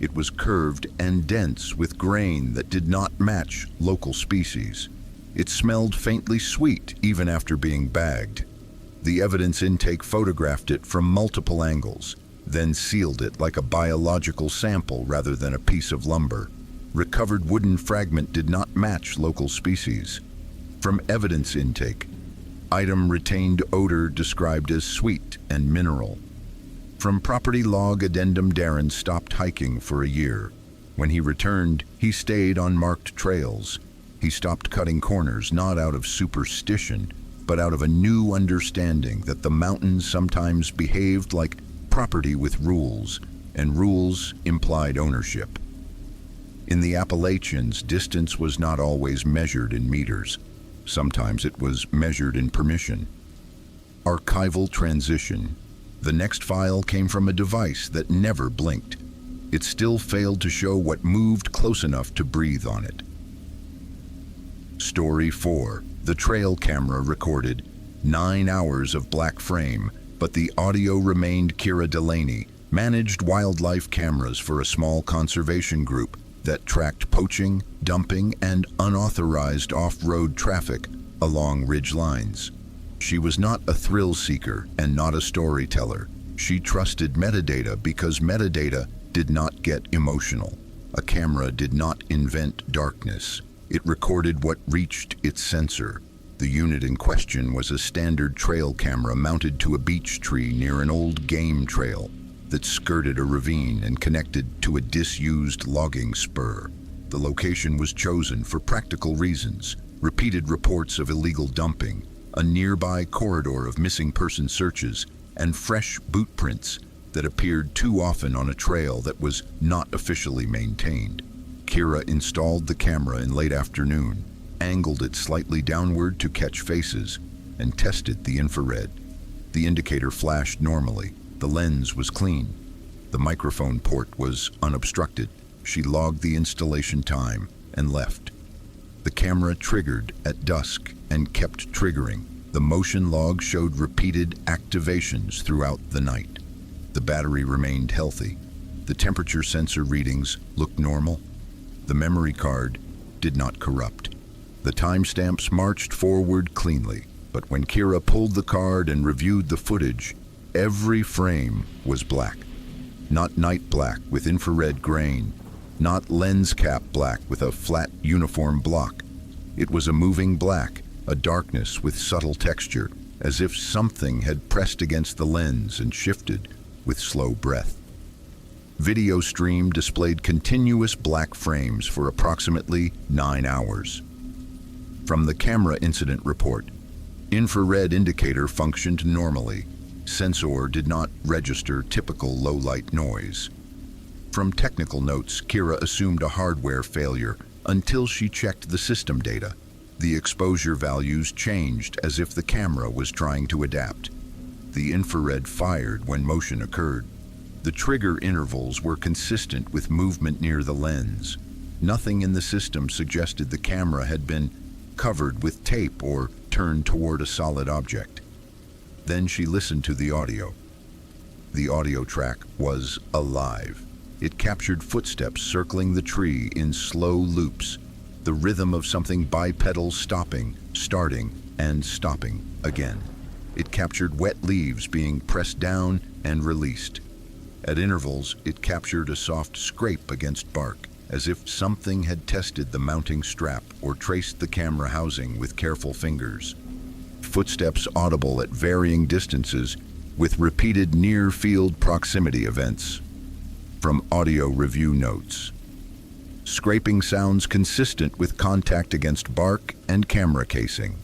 It was curved and dense with grain that did not match local species. It smelled faintly sweet even after being bagged. The evidence intake photographed it from multiple angles, then sealed it like a biological sample rather than a piece of lumber. Recovered wooden fragment did not match local species. From evidence intake, item retained odor described as sweet and mineral. From property log addendum, Darren stopped hiking for a year. When he returned, he stayed on marked trails. He stopped cutting corners, not out of superstition, but out of a new understanding that the mountains sometimes behaved like property with rules, and rules implied ownership. In the Appalachians, distance was not always measured in meters. Sometimes it was measured in permission. Archival transition. The next file came from a device that never blinked. It still failed to show what moved close enough to breathe on it. Story 4. The trail camera recorded 9 hours of black frame, but the audio remained. Kira Delaney managed wildlife cameras for a small conservation group that tracked poaching, dumping, and unauthorized off-road traffic along ridge lines. She was not a thrill seeker and not a storyteller. She trusted metadata because metadata did not get emotional. A camera did not invent darkness. It recorded what reached its sensor. The unit in question was a standard trail camera mounted to a beech tree near an old game trail that skirted a ravine and connected to a disused logging spur. The location was chosen for practical reasons. Repeated reports of illegal dumping, a nearby corridor of missing person searches, and fresh boot prints that appeared too often on a trail that was not officially maintained. Kira installed the camera in late afternoon, angled it slightly downward to catch faces, and tested the infrared. The indicator flashed normally. The lens was clean. The microphone port was unobstructed. She logged the installation time and left. The camera triggered at dusk and kept triggering. The motion log showed repeated activations throughout the night. The battery remained healthy. The temperature sensor readings looked normal. The memory card did not corrupt. The timestamps marched forward cleanly, but when Kira pulled the card and reviewed the footage, every frame was black. Not night black with infrared grain, not lens cap black with a flat uniform block. It was a moving black, a darkness with subtle texture, as if something had pressed against the lens and shifted with slow breath. Video stream displayed continuous black frames for approximately 9 hours. From the camera incident report, infrared indicator functioned normally. Sensor did not register typical low-light noise. From technical notes, Kira assumed a hardware failure until she checked the system data. The exposure values changed as if the camera was trying to adapt. The infrared fired when motion occurred. The trigger intervals were consistent with movement near the lens. Nothing in the system suggested the camera had been covered with tape or turned toward a solid object. Then she listened to the audio. The audio track was alive. It captured footsteps circling the tree in slow loops, the rhythm of something bipedal stopping, starting, and stopping again. It captured wet leaves being pressed down and released. At intervals, it captured a soft scrape against bark, as if something had tested the mounting strap or traced the camera housing with careful fingers. Footsteps audible at varying distances with repeated near-field proximity events. From audio review notes. Scraping sounds consistent with contact against bark and camera casing.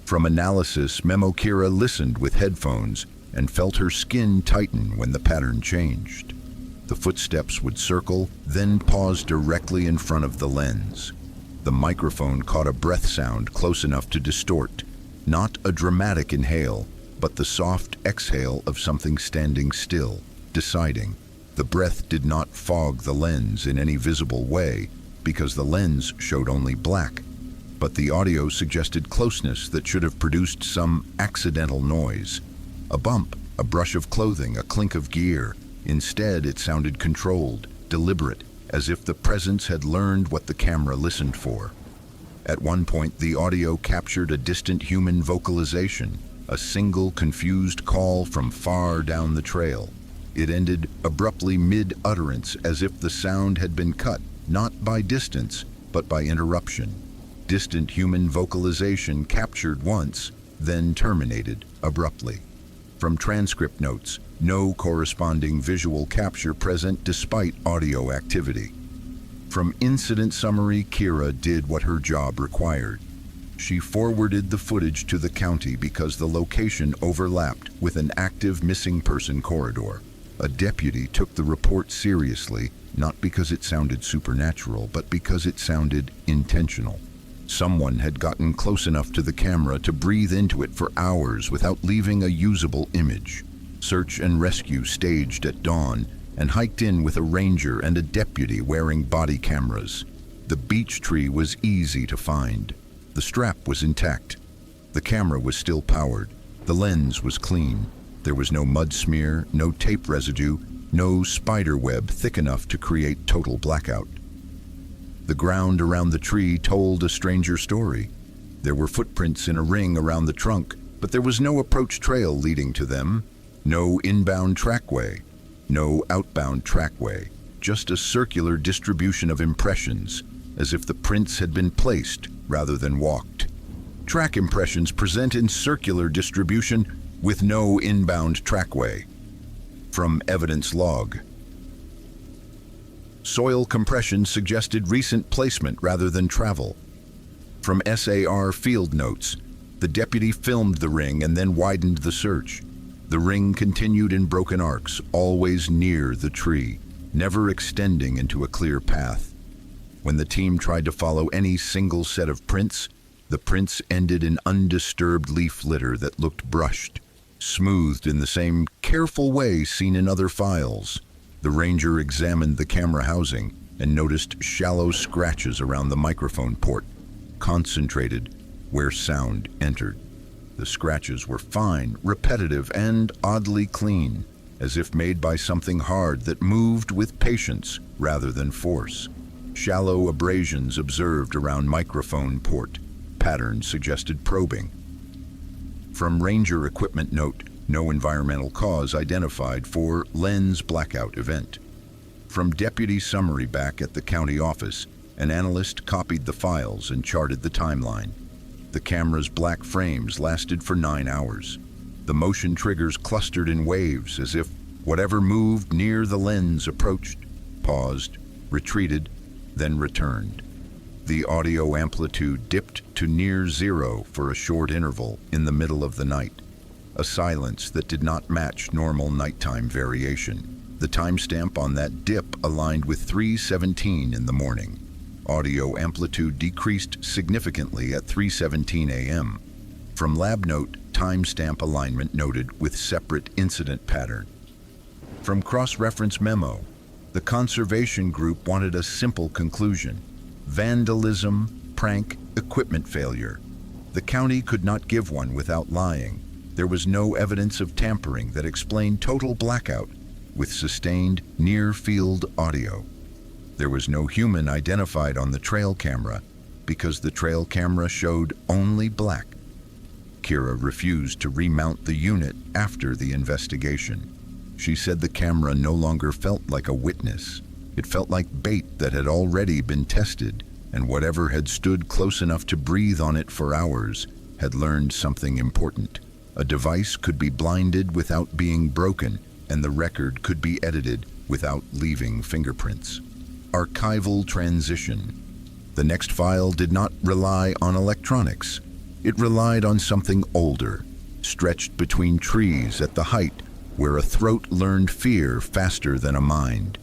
From analysis, Memo Kira listened with headphones and felt her skin tighten when the pattern changed. The footsteps would circle, then pause directly in front of the lens. The microphone caught a breath sound close enough to distort, not a dramatic inhale, but the soft exhale of something standing still, deciding. The breath did not fog the lens in any visible way because the lens showed only black, but the audio suggested closeness that should have produced some accidental noise. A bump, a brush of clothing, a clink of gear. Instead, it sounded controlled, deliberate, as if the presence had learned what the camera listened for. At one point, the audio captured a distant human vocalization, a single confused call from far down the trail. It ended abruptly mid-utterance as if the sound had been cut, not by distance, but by interruption. Distant human vocalization captured once, then terminated abruptly. From transcript notes, no corresponding visual capture present despite audio activity. From incident summary, Kira did what her job required. She forwarded the footage to the county because the location overlapped with an active missing person corridor. A deputy took the report seriously, not because it sounded supernatural, but because it sounded intentional. Someone had gotten close enough to the camera to breathe into it for hours without leaving a usable image. Search and rescue staged at dawn and hiked in with a ranger and a deputy wearing body cameras. The beech tree was easy to find. The strap was intact. The camera was still powered. The lens was clean. There was no mud smear, no tape residue, no spider web thick enough to create total blackout. The ground around the tree told a stranger story. There were footprints in a ring around the trunk, but there was no approach trail leading to them, no inbound trackway, no outbound trackway, just a circular distribution of impressions, as if the prints had been placed rather than walked. Track impressions present in circular distribution with no inbound trackway. From evidence log. Soil compression suggested recent placement rather than travel. From SAR field notes, the deputy filmed the ring and then widened the search. The ring continued in broken arcs, always near the tree, never extending into a clear path. When the team tried to follow any single set of prints, the prints ended in undisturbed leaf litter that looked brushed, smoothed in the same careful way seen in other files. The ranger examined the camera housing and noticed shallow scratches around the microphone port, concentrated where sound entered. The scratches were fine, repetitive, and oddly clean, as if made by something hard that moved with patience rather than force. Shallow abrasions observed around microphone port. Patterns suggested probing. From Ranger equipment note, no environmental cause identified for lens blackout event. From deputy summary back at the county office, an analyst copied the files and charted the timeline. The camera's black frames lasted for 9 hours. The motion triggers clustered in waves as if whatever moved near the lens approached, paused, retreated, then returned. The audio amplitude dipped to near zero for a short interval in the middle of the night, a silence that did not match normal nighttime variation. The timestamp on that dip aligned with 3:17 in the morning. Audio amplitude decreased significantly at 3:17 a.m. From lab note, timestamp alignment noted with separate incident pattern. From cross-reference memo, the conservation group wanted a simple conclusion: vandalism, prank, equipment failure. The county could not give one without lying. There was no evidence of tampering that explained total blackout with sustained near-field audio. There was no human identified on the trail camera because the trail camera showed only black. Kira refused to remount the unit after the investigation. She said the camera no longer felt like a witness. It felt like bait that had already been tested, and whatever had stood close enough to breathe on it for hours had learned something important. A device could be blinded without being broken, and the record could be edited without leaving fingerprints. Archival transition. The next file did not rely on electronics. It relied on something older, stretched between trees at the height where a throat learned fear faster than a mind.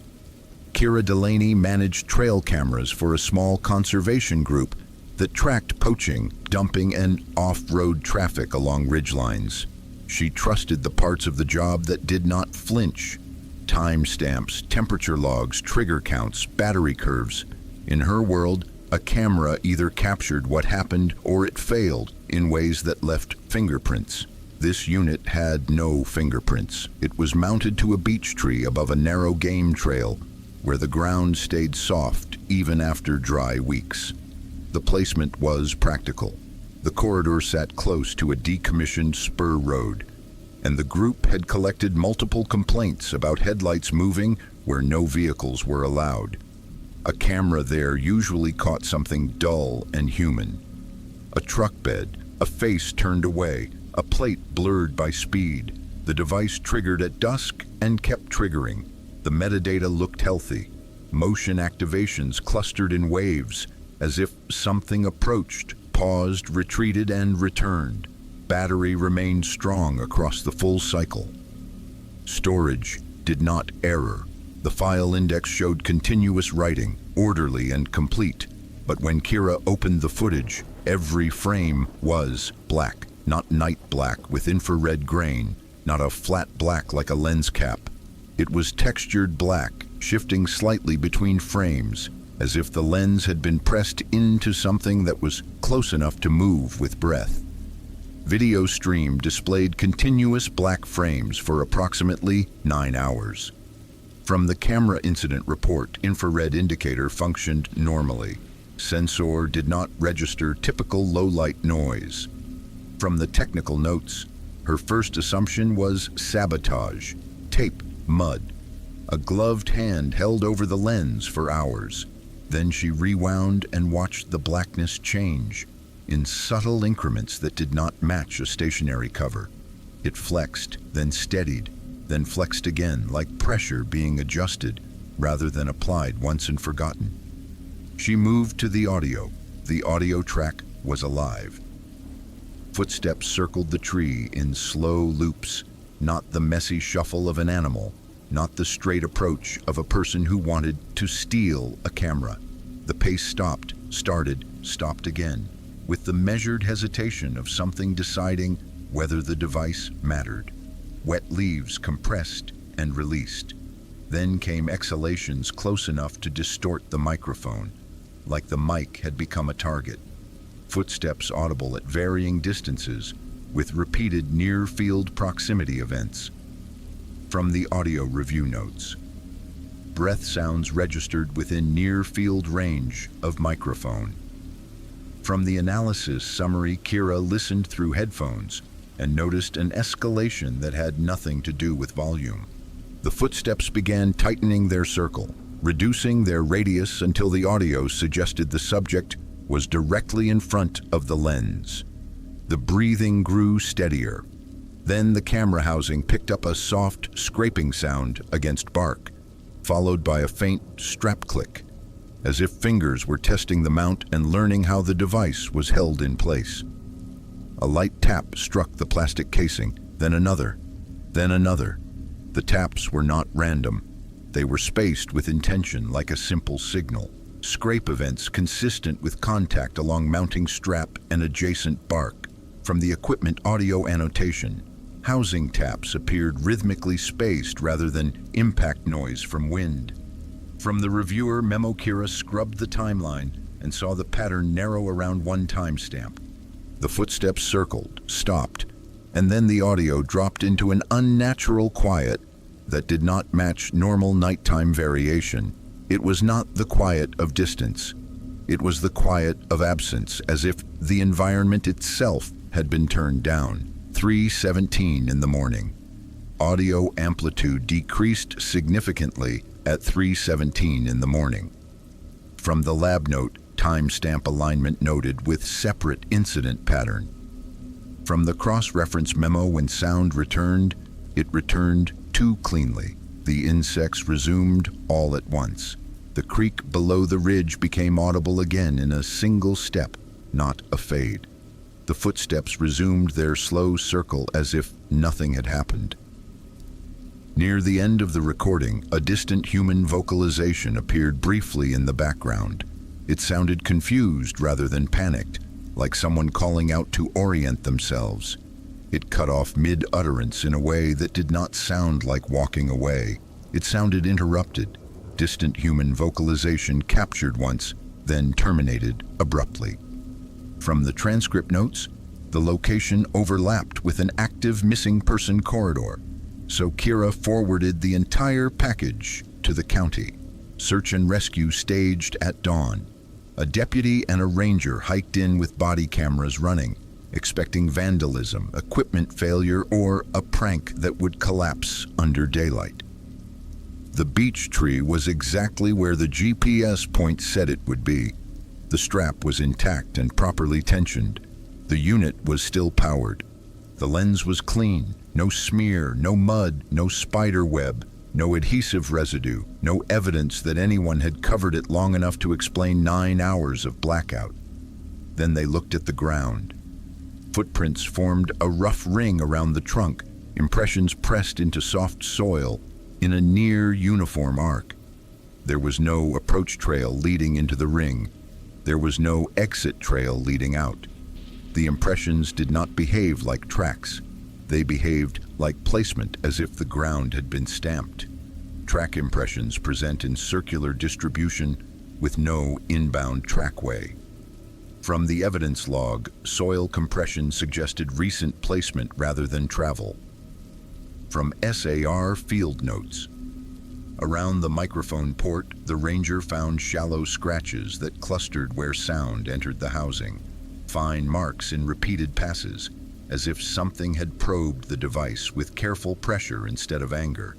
Kira Delaney managed trail cameras for a small conservation group that tracked poaching, dumping, and off-road traffic along ridgelines. She trusted the parts of the job that did not flinch: timestamps, temperature logs, trigger counts, battery curves. In her world, a camera either captured what happened or it failed in ways that left fingerprints. This unit had no fingerprints. It was mounted to a beech tree above a narrow game trail where the ground stayed soft even after dry weeks. The placement was practical. The corridor sat close to a decommissioned spur road, and the group had collected multiple complaints about headlights moving where no vehicles were allowed. A camera there usually caught something dull and human: a truck bed, a face turned away, a plate blurred by speed. The device triggered at dusk and kept triggering. The metadata looked healthy. Motion activations clustered in waves, as if something approached, paused, retreated, and returned. Battery remained strong across the full cycle. Storage did not error. The file index showed continuous writing, orderly and complete. But when Kira opened the footage, every frame was black. Not night black with infrared grain, not a flat black like a lens cap. It was textured black, shifting slightly between frames, as if the lens had been pressed into something that was close enough to move with breath. Video stream displayed continuous black frames for approximately 9 hours. From the camera incident report, infrared indicator functioned normally. Sensor did not register typical low-light noise. From the technical notes, her first assumption was sabotage, tape, mud. A gloved hand held over the lens for hours. Then she rewound and watched the blackness change in subtle increments that did not match a stationary cover. It flexed, then steadied, then flexed again, like pressure being adjusted rather than applied once and forgotten. She moved to the audio. The audio track was alive. Footsteps circled the tree in slow loops, not the messy shuffle of an animal, not the straight approach of a person who wanted to steal a camera. The pace stopped, started, stopped again, with the measured hesitation of something deciding whether the device mattered. Wet leaves compressed and released. Then came exhalations close enough to distort the microphone, like the mic had become a target. Footsteps audible at varying distances, with repeated near-field proximity events. From the audio review notes, breath sounds registered within near-field range of microphone. From the analysis summary, Kira listened through headphones and noticed an escalation that had nothing to do with volume. The footsteps began tightening their circle, reducing their radius until the audio suggested the subject was directly in front of the lens. The breathing grew steadier. Then the camera housing picked up a soft scraping sound against bark, followed by a faint strap click, as if fingers were testing the mount and learning how the device was held in place. A light tap struck the plastic casing, then another, then another. The taps were not random. They were spaced with intention, like a simple signal. Scrape events consistent with contact along mounting strap and adjacent bark. From the equipment audio annotation, housing taps appeared rhythmically spaced rather than impact noise from wind. From the reviewer memo, Kira scrubbed the timeline and saw the pattern narrow around one timestamp. The footsteps circled, stopped, and then the audio dropped into an unnatural quiet that did not match normal nighttime variation. It was not the quiet of distance. It was the quiet of absence, as if the environment itself had been turned down. 3:17 in the morning. Audio amplitude decreased significantly at 3:17 in the morning. From the lab note, timestamp alignment noted with separate incident pattern. From the cross-reference memo, when sound returned, it returned too cleanly. The insects resumed all at once. The creak below the ridge became audible again in a single step, not a fade. The footsteps resumed their slow circle as if nothing had happened. Near the end of the recording, a distant human vocalization appeared briefly in the background. It sounded confused rather than panicked, like someone calling out to orient themselves. It cut off mid-utterance in a way that did not sound like walking away. It sounded interrupted. Distant human vocalization captured once, then terminated abruptly. From the transcript notes, the location overlapped with an active missing person corridor, so Kira forwarded the entire package to the county. Search and rescue staged at dawn. A deputy and a ranger hiked in with body cameras running, expecting vandalism, equipment failure, or a prank that would collapse under daylight. The beech tree was exactly where the GPS point said it would be. The strap was intact and properly tensioned. The unit was still powered. The lens was clean, no smear, no mud, no spider web, no adhesive residue, no evidence that anyone had covered it long enough to explain 9 hours of blackout. Then they looked at the ground. Footprints formed a rough ring around the trunk, impressions pressed into soft soil in a near uniform arc. There was no approach trail leading into the ring. There was no exit trail leading out. The impressions did not behave like tracks. They behaved like placement, as if the ground had been stamped. Track impressions present in circular distribution with no inbound trackway. From the evidence log, soil compression suggested recent placement rather than travel. From SAR field notes, around the microphone port, the ranger found shallow scratches that clustered where sound entered the housing, fine marks in repeated passes, as if something had probed the device with careful pressure instead of anger.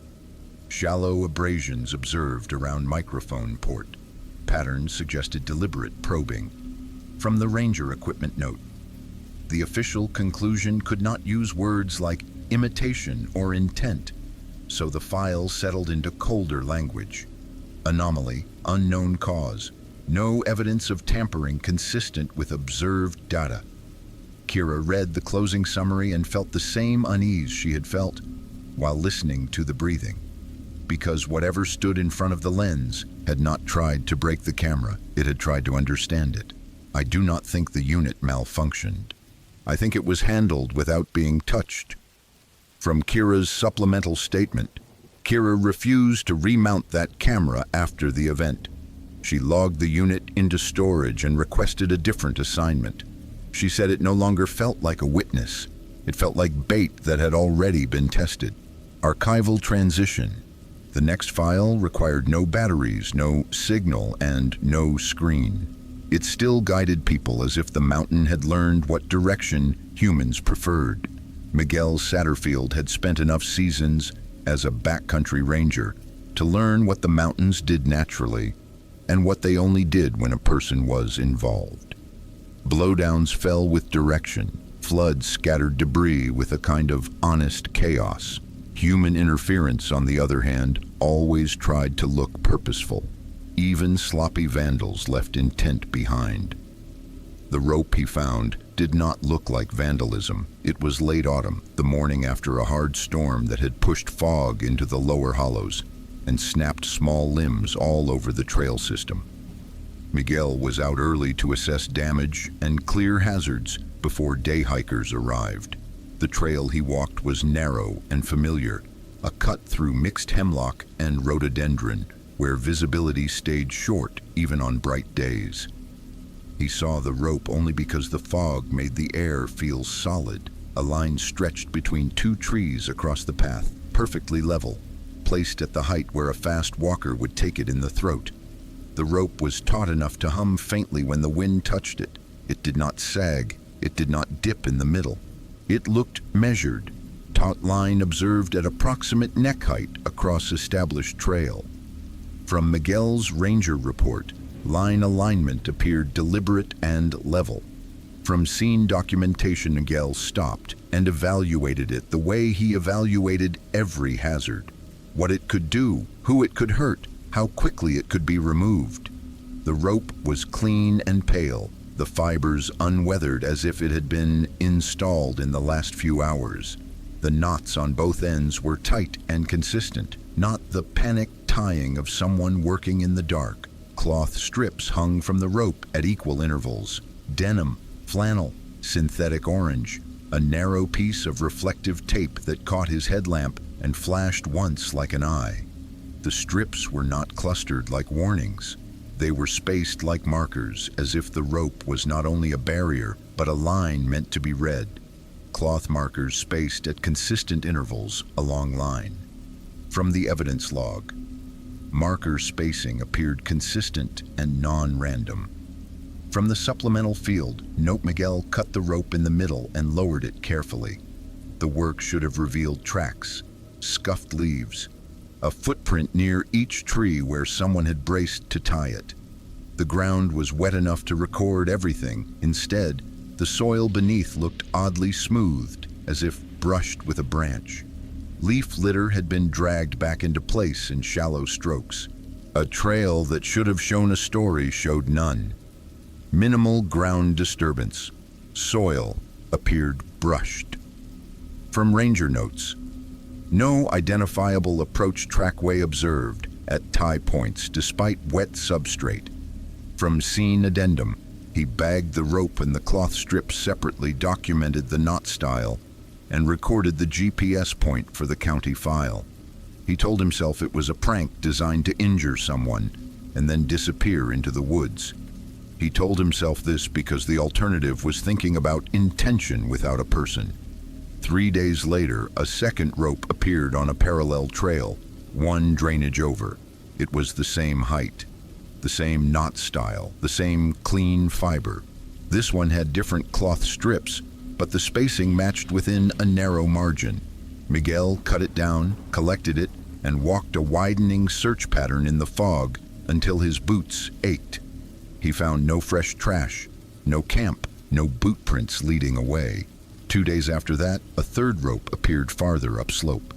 Shallow abrasions observed around microphone port. Patterns suggested deliberate probing. From the ranger equipment note, the official conclusion could not use words like imitation or intent, so the file settled into colder language. Anomaly, unknown cause. No evidence of tampering consistent with observed data. Kira read the closing summary and felt the same unease she had felt while listening to the breathing. Because whatever stood in front of the lens had not tried to break the camera, it had tried to understand it. I do not think the unit malfunctioned. I think it was handled without being touched. From Kira's supplemental statement, Kira refused to remount that camera after the event. She logged the unit into storage and requested a different assignment. She said it no longer felt like a witness. It felt like bait that had already been tested. Archival transition. The next file required no batteries, no signal, and no screen. It still guided people as if the mountain had learned what direction humans preferred. Miguel Satterfield had spent enough seasons as a backcountry ranger to learn what the mountains did naturally and what they only did when a person was involved. Blowdowns fell with direction. Floods scattered debris with a kind of honest chaos. Human interference, on the other hand, always tried to look purposeful. Even sloppy vandals left intent behind. The rope he found did not look like vandalism. It was late autumn, the morning after a hard storm that had pushed fog into the lower hollows and snapped small limbs all over the trail system. Miguel was out early to assess damage and clear hazards before day hikers arrived. The trail he walked was narrow and familiar, a cut through mixed hemlock and rhododendron, where visibility stayed short even on bright days. He saw the rope only because the fog made the air feel solid. A line stretched between two trees across the path, perfectly level, placed at the height where a fast walker would take it in the throat. The rope was taut enough to hum faintly when the wind touched it. It did not sag. It did not dip in the middle. It looked measured, taut line observed at approximate neck height across established trail. From Miguel's ranger report, line alignment appeared deliberate and level. From scene documentation, Miguel stopped and evaluated it the way he evaluated every hazard. What it could do, who it could hurt, how quickly it could be removed. The rope was clean and pale, the fibers unweathered as if it had been installed in the last few hours. The knots on both ends were tight and consistent, not the panicked tying of someone working in the dark. Cloth strips hung from the rope at equal intervals. Denim, flannel, synthetic orange, a narrow piece of reflective tape that caught his headlamp and flashed once like an eye. The strips were not clustered like warnings. They were spaced like markers, as if the rope was not only a barrier, but a line meant to be read. Cloth markers spaced at consistent intervals along line. From the evidence log, marker spacing appeared consistent and non-random. From the supplemental field, note Miguel cut the rope in the middle and lowered it carefully. The work should have revealed tracks, scuffed leaves, a footprint near each tree where someone had braced to tie it. The ground was wet enough to record everything. Instead, the soil beneath looked oddly smoothed, as if brushed with a branch. Leaf litter had been dragged back into place in shallow strokes. A trail that should have shown a story showed none. Minimal ground disturbance. Soil appeared brushed. From ranger notes, no identifiable approach trackway observed at tie points despite wet substrate. From scene addendum, he bagged the rope and the cloth strips separately, documented the knot style, and recorded the GPS point for the county file. He told himself it was a prank designed to injure someone and then disappear into the woods. He told himself this because the alternative was thinking about intention without a person. 3 days later, a second rope appeared on a parallel trail, one drainage over. It was the same height, the same knot style, the same clean fiber. This one had different cloth strips, but the spacing matched within a narrow margin. Miguel cut it down, collected it, and walked a widening search pattern in the fog until his boots ached. He found no fresh trash, no camp, no boot prints leading away. 2 days after that, a third rope appeared farther upslope.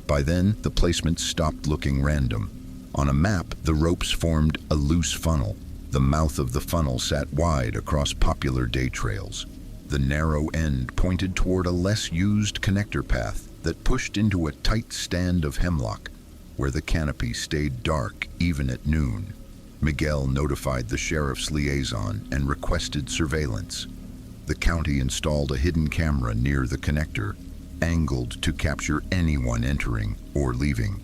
By then, the placement stopped looking random. On a map, the ropes formed a loose funnel. The mouth of the funnel sat wide across popular day trails. The narrow end pointed toward a less used connector path that pushed into a tight stand of hemlock, where the canopy stayed dark even at noon. Miguel notified the sheriff's liaison and requested surveillance. The county installed a hidden camera near the connector, angled to capture anyone entering or leaving.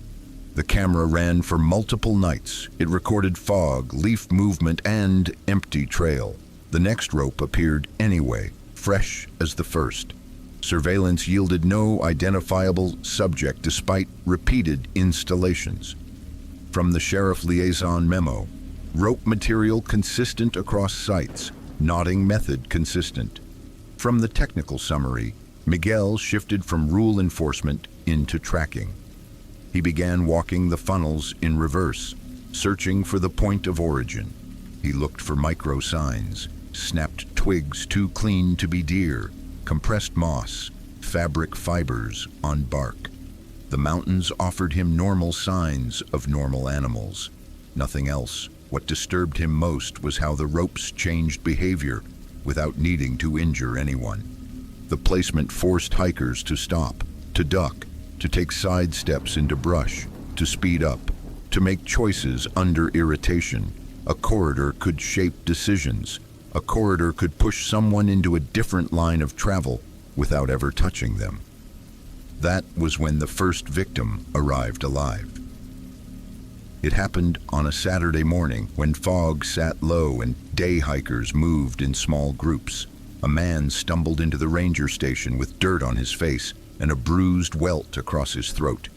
The camera ran for multiple nights. It recorded fog, leaf movement, and empty trail. The next rope appeared anyway, fresh as the first. Surveillance yielded no identifiable subject despite repeated installations. From the sheriff liaison memo, rope material consistent across sites, knotting method consistent. From the technical summary, Miguel shifted from rule enforcement into tracking. He began walking the funnels in reverse, searching for the point of origin. He looked for micro signs, snapped twigs too clean to be deer, compressed moss, fabric fibers on bark. The mountains offered him normal signs of normal animals. Nothing else. What disturbed him most was how the ropes changed behavior without needing to injure anyone. The placement forced hikers to stop, to duck, to take side steps into brush, to speed up, to make choices under irritation. A corridor could shape decisions. A corridor could push someone into a different line of travel without ever touching them. That was when the first victim arrived alive. It happened on a Saturday morning when fog sat low and day hikers moved in small groups. A man stumbled into the ranger station with dirt on his face and a bruised welt across his throat.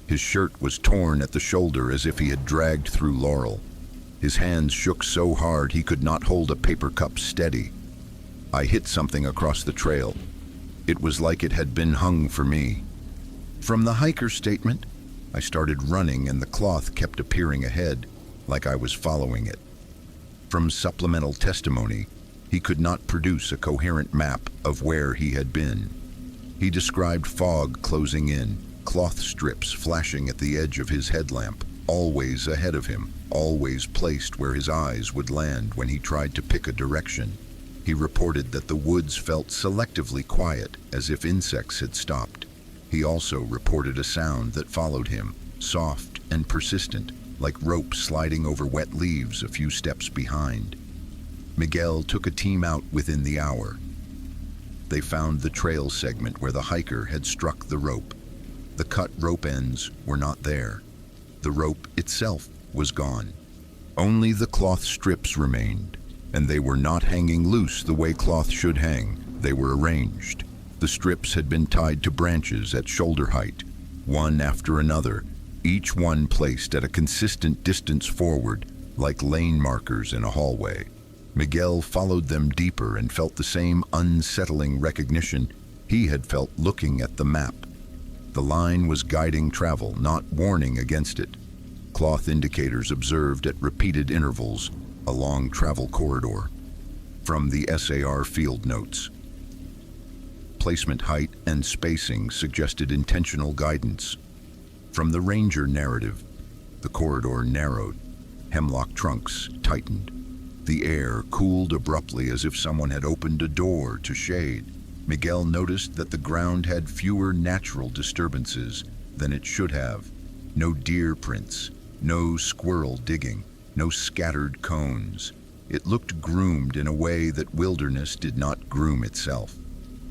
His shirt was torn at the shoulder as if he had dragged through laurel. His hands shook so hard he could not hold a paper cup steady. I hit something across the trail. It was like it had been hung for me. From the hiker's statement, I started running and the cloth kept appearing ahead, like I was following it. From supplemental testimony, he could not produce a coherent map of where he had been. He described fog closing in, cloth strips flashing at the edge of his headlamp, always ahead of him, always placed where his eyes would land when he tried to pick a direction. He reported that the woods felt selectively quiet, as if insects had stopped. He also reported a sound that followed him, soft and persistent, like rope sliding over wet leaves a few steps behind. Miguel took a team out within the hour. They found the trail segment where the hiker had struck the rope. The cut rope ends were not there. The rope itself was gone. Only the cloth strips remained, and they were not hanging loose the way cloth should hang. They were arranged. The strips had been tied to branches at shoulder height, one after another, each one placed at a consistent distance forward, like lane markers in a hallway. Miguel followed them deeper and felt the same unsettling recognition he had felt looking at the map. The line was guiding travel, not warning against it. Cloth indicators observed at repeated intervals along travel corridor. From the SAR field notes, placement height and spacing suggested intentional guidance. From the ranger narrative, the corridor narrowed, hemlock trunks tightened. The air cooled abruptly as if someone had opened a door to shade. Miguel noticed that the ground had fewer natural disturbances than it should have. No deer prints, no squirrel digging, no scattered cones. It looked groomed in a way that wilderness did not groom itself.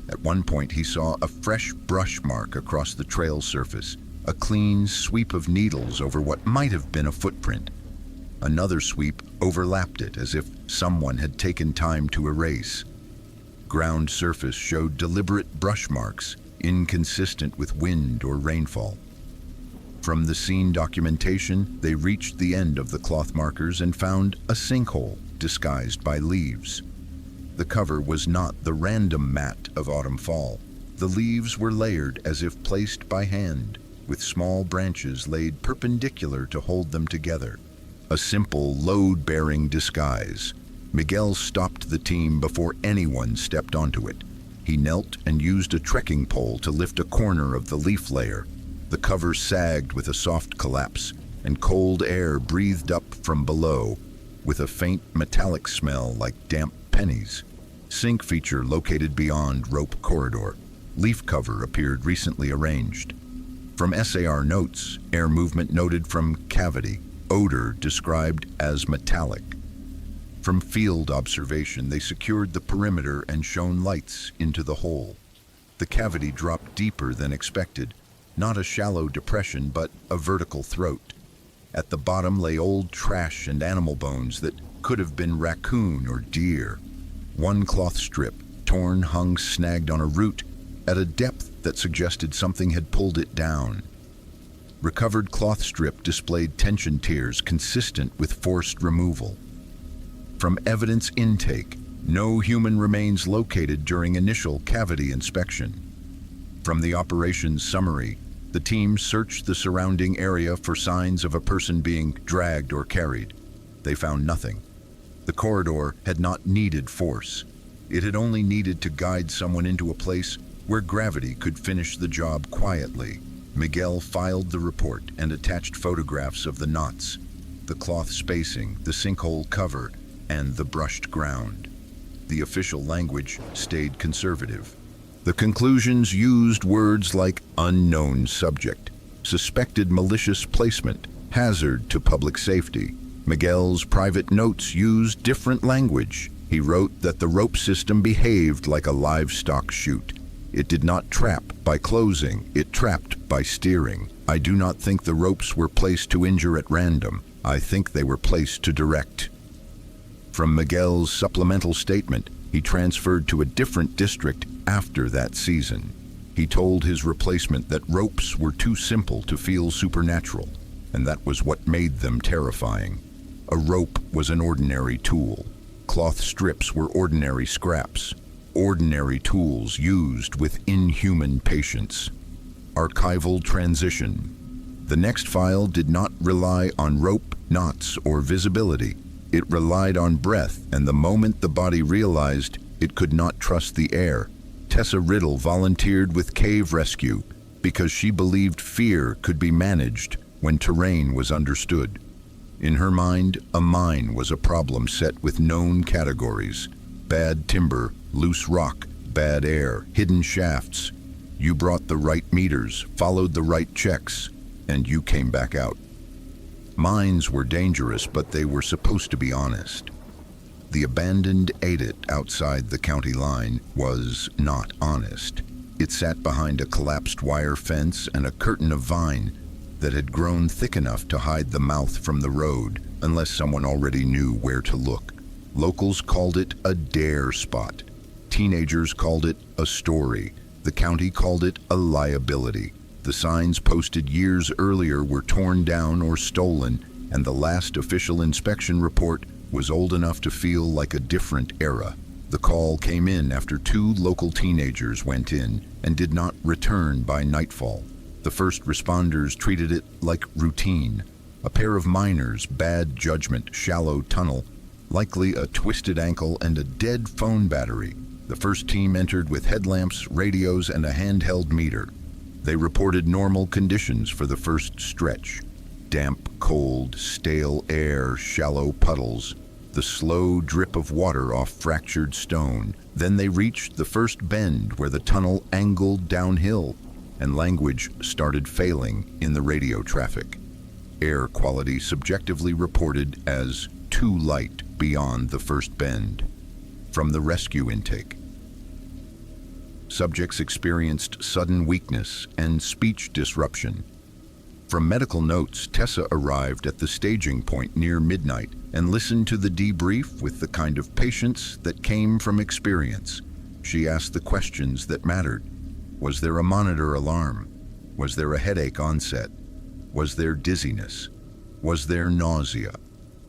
At one point he saw a fresh brush mark across the trail surface, a clean sweep of needles over what might have been a footprint. Another sweep overlapped it as if someone had taken time to erase. Ground surface showed deliberate brush marks, inconsistent with wind or rainfall. From the scene documentation, they reached the end of the cloth markers and found a sinkhole disguised by leaves. The cover was not the random mat of autumn fall. The leaves were layered as if placed by hand, with small branches laid perpendicular to hold them together. A simple, load-bearing disguise. Miguel stopped the team before anyone stepped onto it. He knelt and used a trekking pole to lift a corner of the leaf layer. The cover sagged with a soft collapse, and cold air breathed up from below. with a faint metallic smell like damp pennies. Sink feature located beyond rope corridor. Leaf cover appeared recently arranged. From SAR notes, air movement noted from cavity. Odor described as metallic. From field observation, they secured the perimeter and shone lights into the hole. The cavity dropped deeper than expected. Not a shallow depression, but a vertical throat. At the bottom lay old trash and animal bones that could have been raccoon or deer. One cloth strip, torn, hung snagged on a root at a depth that suggested something had pulled it down. Recovered cloth strip displayed tension tears consistent with forced removal. From evidence intake, no human remains located during initial cavity inspection. From the operations summary, the team searched the surrounding area for signs of a person being dragged or carried. They found nothing. The corridor had not needed force. It had only needed to guide someone into a place where gravity could finish the job quietly. Miguel filed the report and attached photographs of the knots, the cloth spacing, the sinkhole cover, and the brushed ground. The official language stayed conservative. The conclusions used words like unknown subject, suspected malicious placement, hazard to public safety. Miguel's private notes used different language. He wrote that the rope system behaved like a livestock chute. It did not trap by closing, it trapped by steering. I do not think the ropes were placed to injure at random. I think they were placed to direct. From Miguel's supplemental statement, he transferred to a different district after that season. He told his replacement that ropes were too simple to feel supernatural, and that was what made them terrifying. A rope was an ordinary tool. Cloth strips were ordinary scraps. Ordinary tools used with inhuman patience. Archival transition. The next file did not rely on rope, knots, or visibility. It relied on breath, and the moment the body realized it could not trust the air, Tessa Riddle volunteered with cave rescue because she believed fear could be managed when terrain was understood. In her mind, a mine was a problem set with known categories: bad timber, loose rock, bad air, hidden shafts. You brought the right meters, followed the right checks, and you came back out. Mines were dangerous, but they were supposed to be honest. The abandoned ADIT outside the county line was not honest. It sat behind a collapsed wire fence and a curtain of vine that had grown thick enough to hide the mouth from the road, unless someone already knew where to look. Locals called it a dare spot. Teenagers called it a story. The county called it a liability. The signs posted years earlier were torn down or stolen, and the last official inspection report was old enough to feel like a different era. The call came in after 2 local teenagers went in and did not return by nightfall. The first responders treated it like routine. A pair of miners, bad judgment, shallow tunnel, likely a twisted ankle and a dead phone battery. The first team entered with headlamps, radios, and a handheld meter. They reported normal conditions for the first stretch. Damp, cold, stale air, shallow puddles, the slow drip of water off fractured stone. Then they reached the first bend where the tunnel angled downhill, and language started failing in the radio traffic. Air quality subjectively reported as too light beyond the first bend. From the rescue intake. Subjects experienced sudden weakness and speech disruption. From medical notes, Tessa arrived at the staging point near midnight and listened to the debrief with the kind of patience that came from experience. She asked the questions that mattered. Was there a monitor alarm? Was there a headache onset? Was there dizziness? Was there nausea?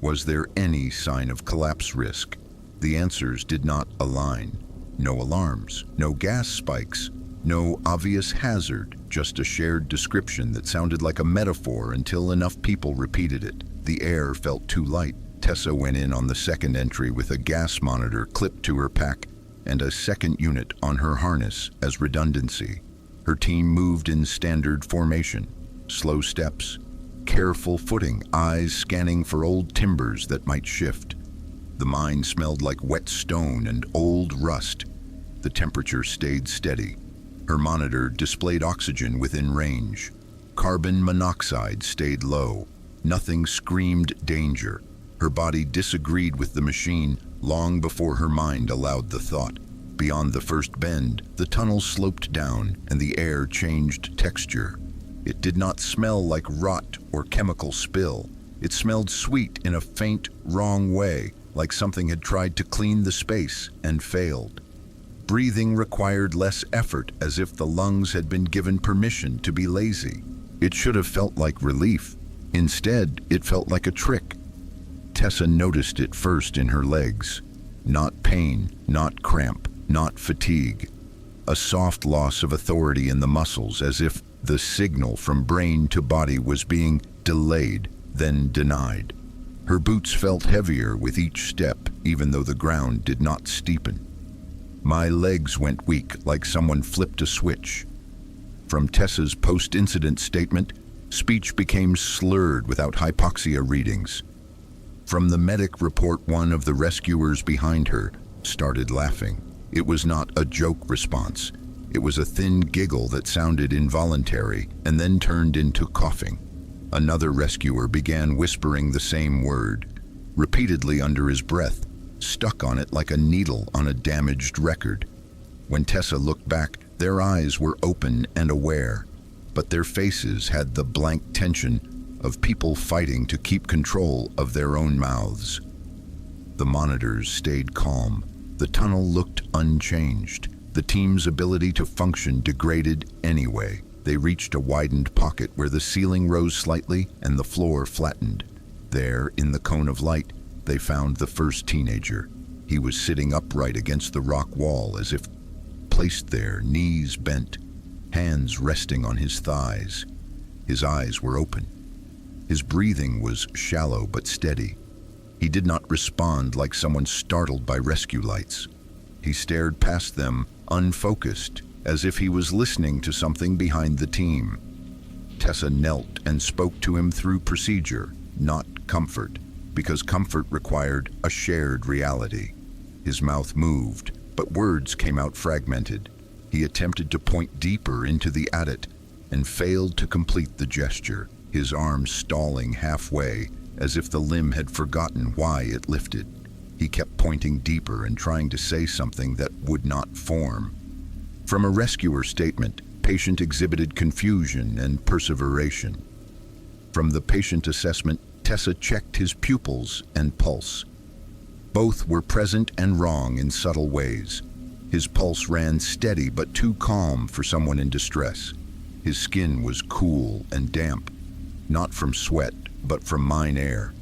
Was there any sign of collapse risk? The answers did not align. No alarms, no gas spikes, no obvious hazard, just a shared description that sounded like a metaphor until enough people repeated it. The air felt too light. Tessa went in on the second entry with a gas monitor clipped to her pack and a second unit on her harness as redundancy. Her team moved in standard formation, slow steps, careful footing, eyes scanning for old timbers that might shift. The mine smelled like wet stone and old rust. The temperature stayed steady. Her monitor displayed oxygen within range. Carbon monoxide stayed low. Nothing screamed danger. Her body disagreed with the machine long before her mind allowed the thought. Beyond the first bend, the tunnel sloped down and the air changed texture. It did not smell like rot or chemical spill. It smelled sweet in a faint, wrong way, like something had tried to clean the space and failed. Breathing required less effort, as if the lungs had been given permission to be lazy. It should have felt like relief. Instead, it felt like a trick. Tessa noticed it first in her legs. Not pain, not cramp, not fatigue. A soft loss of authority in the muscles, as if the signal from brain to body was being delayed, then denied. Her boots felt heavier with each step, even though the ground did not steepen. My legs went weak, like someone flipped a switch. From Tessa's post-incident statement, speech became slurred without hypoxia readings. From the medic report, one of the rescuers behind her started laughing. It was not a joke response. It was a thin giggle that sounded involuntary and then turned into coughing. Another rescuer began whispering the same word, repeatedly under his breath, stuck on it like a needle on a damaged record. When Tessa looked back, their eyes were open and aware, but their faces had the blank tension of people fighting to keep control of their own mouths. The monitors stayed calm. The tunnel looked unchanged. The team's ability to function degraded anyway. They reached a widened pocket where the ceiling rose slightly and the floor flattened. There, in the cone of light, they found the first teenager. He was sitting upright against the rock wall, as if placed there, knees bent, hands resting on his thighs. His eyes were open. His breathing was shallow but steady. He did not respond like someone startled by rescue lights. He stared past them, unfocused, as if he was listening to something behind the team. Tessa knelt and spoke to him through procedure, not comfort, because comfort required a shared reality. His mouth moved, but words came out fragmented. He attempted to point deeper into the adit and failed to complete the gesture, his arm stalling halfway, as if the limb had forgotten why it lifted. He kept pointing deeper and trying to say something that would not form. From a rescuer statement, patient exhibited confusion and perseveration. From the patient assessment, Tessa checked his pupils and pulse. Both were present and wrong in subtle ways. His pulse ran steady but too calm for someone in distress. His skin was cool and damp, not from sweat, but from mine air.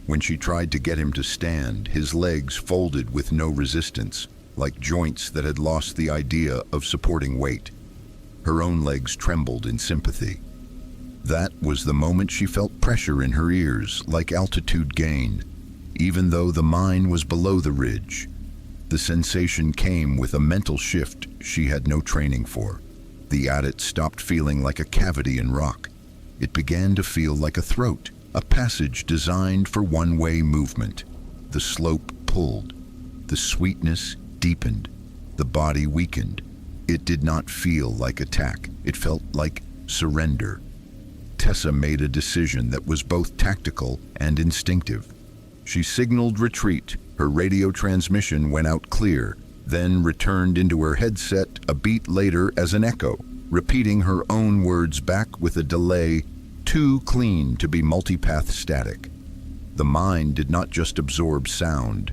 When she tried to get him to stand, his legs folded with no resistance, like joints that had lost the idea of supporting weight. Her own legs trembled in sympathy. That was the moment she felt pressure in her ears, like altitude gain, even though the mine was below the ridge. The sensation came with a mental shift she had no training for. The adit stopped feeling like a cavity in rock. It began to feel like a throat, a passage designed for one-way movement. The slope pulled. The sweetness deepened. The body weakened. It did not feel like attack. It felt like surrender. Tessa made a decision that was both tactical and instinctive. She signaled retreat. Her radio transmission went out clear, then returned into her headset a beat later as an echo, repeating her own words back with a delay too clean to be multipath static. The mind did not just absorb sound.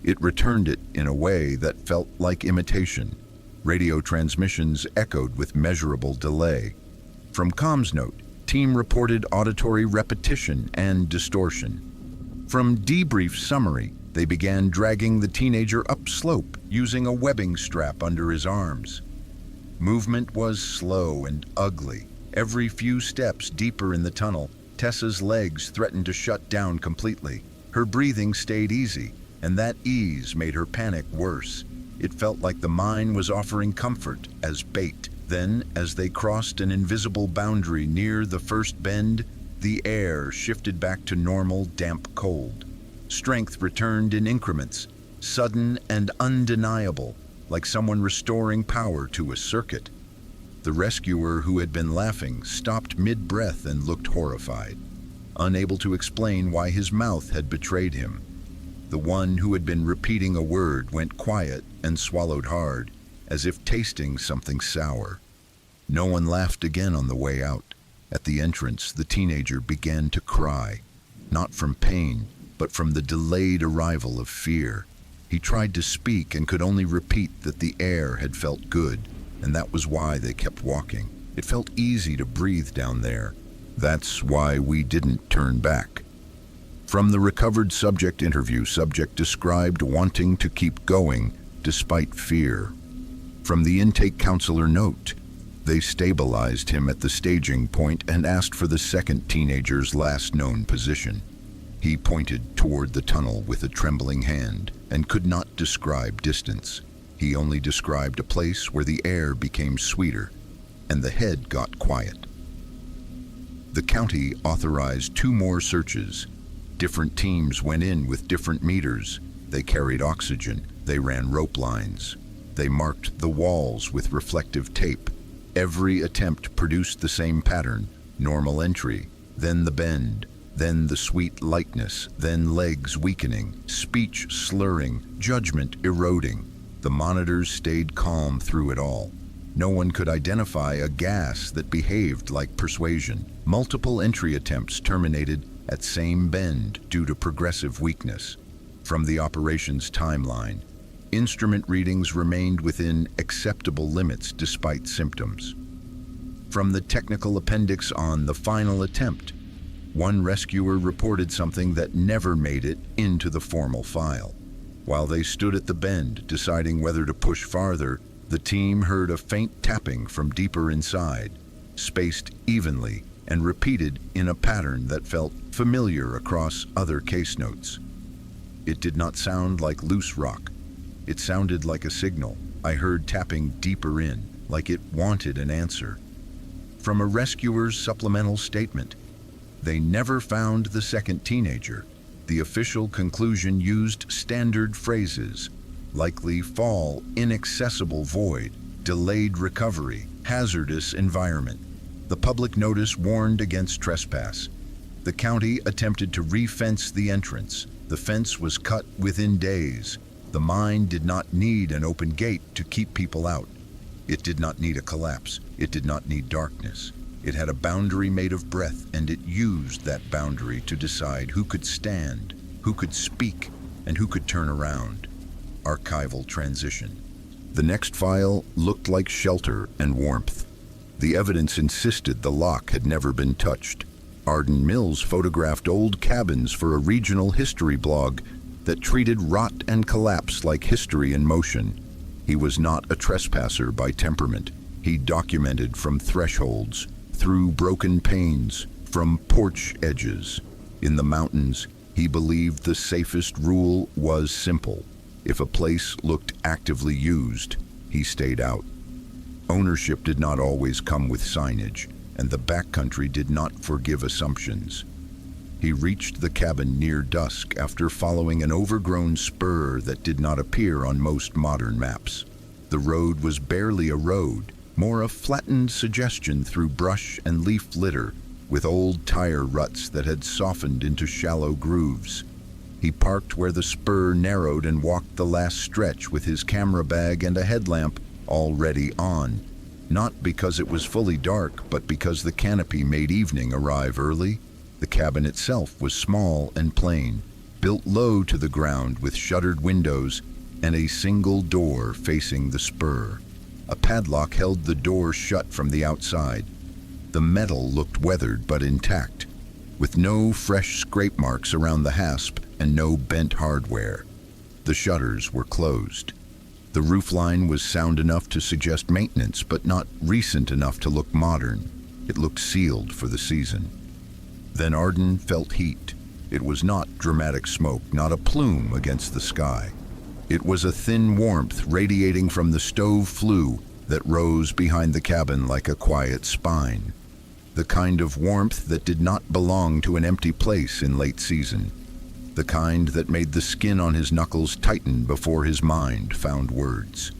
It returned it in a way that felt like imitation. Radio transmissions echoed with measurable delay. From comms note, team reported auditory repetition and distortion. From debrief summary, they began dragging the teenager upslope using a webbing strap under his arms. Movement was slow and ugly. Every few steps deeper in the tunnel, Tessa's legs threatened to shut down completely. Her breathing stayed easy, and that ease made her panic worse. It felt like the mine was offering comfort as bait. Then, as they crossed an invisible boundary near the first bend, The air shifted back to normal, damp cold. Strength returned in increments, sudden and undeniable, like someone restoring power to a circuit. The rescuer, who had been laughing, stopped mid-breath and looked horrified, unable to explain why his mouth had betrayed him. The one who had been repeating a word went quiet and swallowed hard, as if tasting something sour. No one laughed again on the way out. At the entrance, the teenager began to cry, not from pain, but from the delayed arrival of fear. He tried to speak and could only repeat that the air had felt good, and that was why they kept walking. It felt easy to breathe down there. That's why we didn't turn back. From the recovered subject interview, subject described wanting to keep going despite fear. From the intake counselor note, they stabilized him at the staging point and asked for the second teenager's last known position. He pointed toward the tunnel with a trembling hand and could not describe distance. He only described a place where the air became sweeter and the head got quiet. The county authorized 2 more searches. Different teams went in with different meters. They carried oxygen. They ran rope lines. They marked the walls with reflective tape. Every attempt produced the same pattern: normal entry, then the bend, then the sweet lightness, then legs weakening, speech slurring, judgment eroding. The monitors stayed calm through it all. No one could identify a gas that behaved like persuasion. Multiple entry attempts terminated at same bend due to progressive weakness. From the operations timeline, instrument readings remained within acceptable limits despite symptoms. From the technical appendix on the final attempt, one rescuer reported something that never made it into the formal file. While they stood at the bend, deciding whether to push farther, the team heard a faint tapping from deeper inside, spaced evenly and repeated in a pattern that felt familiar across other case notes. It did not sound like loose rock. It sounded like a signal. I heard tapping deeper in, like it wanted an answer. From a rescuer's supplemental statement, they never found the second teenager. The official conclusion used standard phrases: likely fall, inaccessible void, delayed recovery, hazardous environment. The public notice warned against trespass. The county attempted to re-fence the entrance. The fence was cut within days. The mine did not need an open gate to keep people out. It did not need a collapse. It did not need darkness. It had a boundary made of breath, and it used that boundary to decide who could stand, who could speak, and who could turn around. Archival transition. The next file looked like shelter and warmth. The evidence insisted the lock had never been touched. Arden Mills photographed old cabins for a regional history blog that treated rot and collapse like history in motion. He was not a trespasser by temperament. He documented from thresholds, through broken panes, from porch edges. In the mountains, he believed the safest rule was simple: if a place looked actively used, he stayed out. Ownership did not always come with signage, and the backcountry did not forgive assumptions. He reached the cabin near dusk after following an overgrown spur that did not appear on most modern maps. The road was barely a road, more a flattened suggestion through brush and leaf litter, with old tire ruts that had softened into shallow grooves. He parked where the spur narrowed and walked the last stretch with his camera bag and a headlamp already on. Not because it was fully dark, but because the canopy made evening arrive early. The cabin itself was small and plain, built low to the ground with shuttered windows and a single door facing the spur. A padlock held the door shut from the outside. The metal looked weathered but intact, with no fresh scrape marks around the hasp and no bent hardware. The shutters were closed. The roofline was sound enough to suggest maintenance, but not recent enough to look modern. It looked sealed for the season. Then Arden felt heat. It was not dramatic smoke, not a plume against the sky. It was a thin warmth radiating from the stove flue that rose behind the cabin like a quiet spine. the kind of warmth that did not belong to an empty place in late season, the kind that made the skin on his knuckles tighten before his mind found words.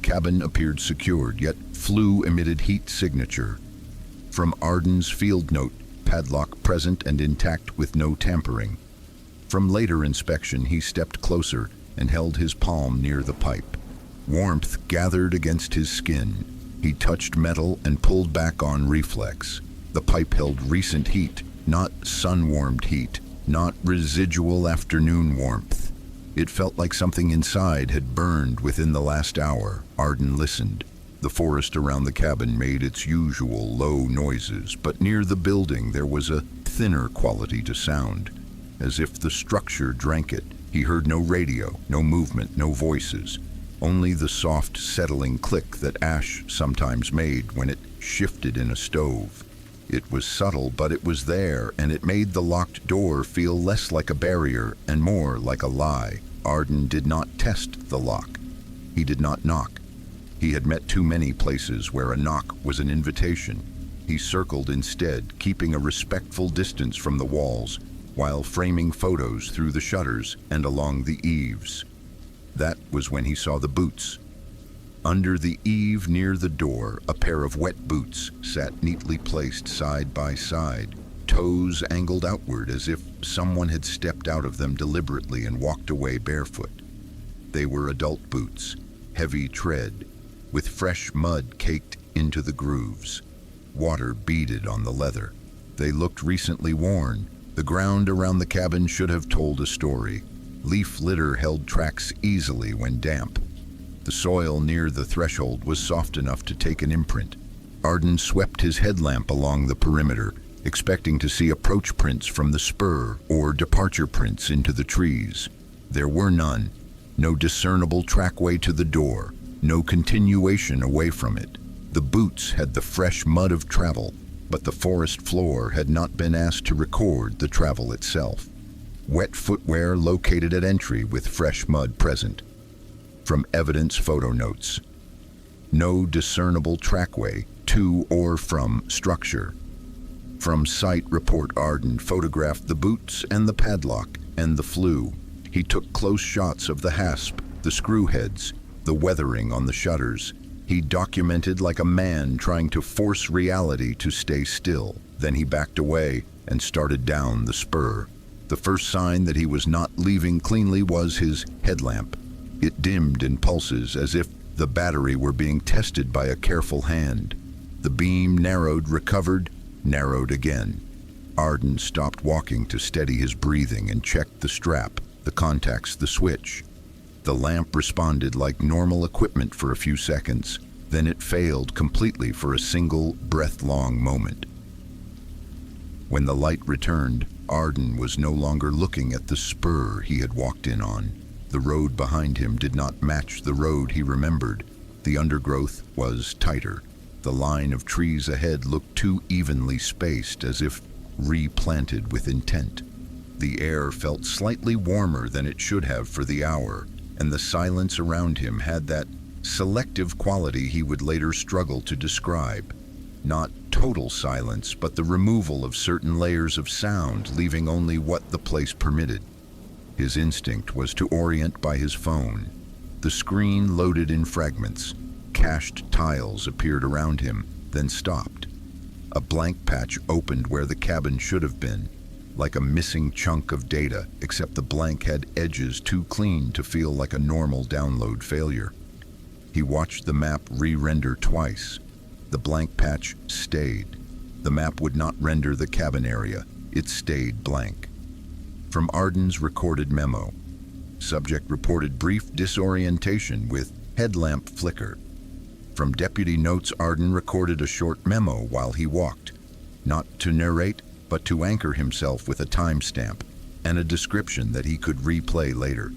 Cabin appeared secured, yet flue emitted heat signature. From Arden's field note, padlock present and intact with no tampering. From later inspection, he stepped closer and held his palm near the pipe. Warmth gathered against his skin. He touched metal and pulled back on reflex. The pipe held recent heat, not sun-warmed heat, not residual afternoon warmth. It felt like something inside had burned within the last hour. Arden listened. The forest around the cabin made its usual low noises, but near the building there was a thinner quality to sound, as if the structure drank it. He heard no radio, no movement, no voices, only the soft, settling click that ash sometimes made when it shifted in a stove. It was subtle, but it was there, and it made the locked door feel less like a barrier and more like a lie. Arden did not test the lock. He did not knock. He had met too many places where a knock was an invitation. He circled instead, keeping a respectful distance from the walls, while framing photos through the shutters and along the eaves. That was when he saw the boots. Under the eave near the door, a pair of wet boots sat neatly placed side by side, toes angled outward as if someone had stepped out of them deliberately and walked away barefoot. They were adult boots, heavy tread, with fresh mud caked into the grooves. Water beaded on the leather. They looked recently worn. The ground around the cabin should have told a story. Leaf litter held tracks easily when damp. The soil near the threshold was soft enough to take an imprint. Arden swept his headlamp along the perimeter, expecting to see approach prints from the spur or departure prints into the trees. There were none. No discernible trackway to the door, no continuation away from it. The boots had the fresh mud of travel, but the forest floor had not been asked to record the travel itself. Wet footwear located at entry with fresh mud present. From evidence photo notes. No discernible trackway to or from structure. From site report, Arden photographed the boots and the padlock and the flue. He took close shots of the hasp, the screw heads, the weathering on the shutters. He documented like a man trying to force reality to stay still. Then he backed away and started down the spur. The first sign that he was not leaving cleanly was his headlamp. It dimmed in pulses as if the battery were being tested by a careful hand. The beam narrowed, recovered, narrowed again. Arden stopped walking to steady his breathing and checked the strap, the contacts, the switch. The lamp responded like normal equipment for a few seconds. Then it failed completely for a single, breath-long moment. When the light returned, Arden was no longer looking at the spur he had walked in on. The road behind him did not match the road he remembered. The undergrowth was tighter. The line of trees ahead looked too evenly spaced, as if replanted with intent. The air felt slightly warmer than it should have for the hour, and the silence around him had that selective quality he would later struggle to describe. Not total silence, but the removal of certain layers of sound, leaving only what the place permitted. His instinct was to orient by his phone. The screen loaded in fragments. Cached tiles appeared around him, then stopped. A blank patch opened where the cabin should have been, like a missing chunk of data, except the blank had edges too clean to feel like a normal download failure. He watched the map re-render twice. The blank patch stayed. The map would not render the cabin area. It stayed blank. From Arden's recorded memo. Subject reported brief disorientation with headlamp flicker. From deputy notes, Arden recorded a short memo while he walked, not to narrate, but to anchor himself with a timestamp and a description that he could replay later.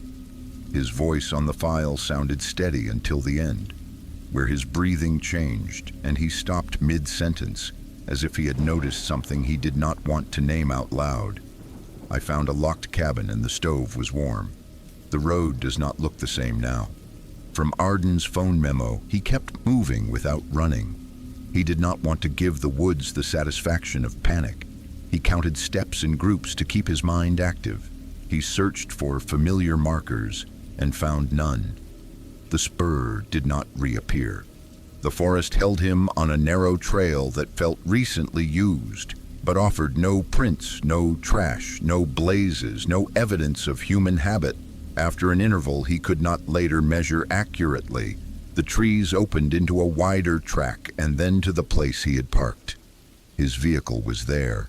His voice on the file sounded steady until the end, where his breathing changed and he stopped mid-sentence, as if he had noticed something he did not want to name out loud. I found a locked cabin and the stove was warm. The road does not look the same now. From Arden's phone memo, he kept moving without running. He did not want to give the woods the satisfaction of panic. He counted steps in groups to keep his mind active. He searched for familiar markers and found none. The spur did not reappear. The forest held him on a narrow trail that felt recently used, but offered no prints, no trash, no blazes, no evidence of human habit. After an interval he could not later measure accurately, the trees opened into a wider track and then to the place he had parked. His vehicle was there.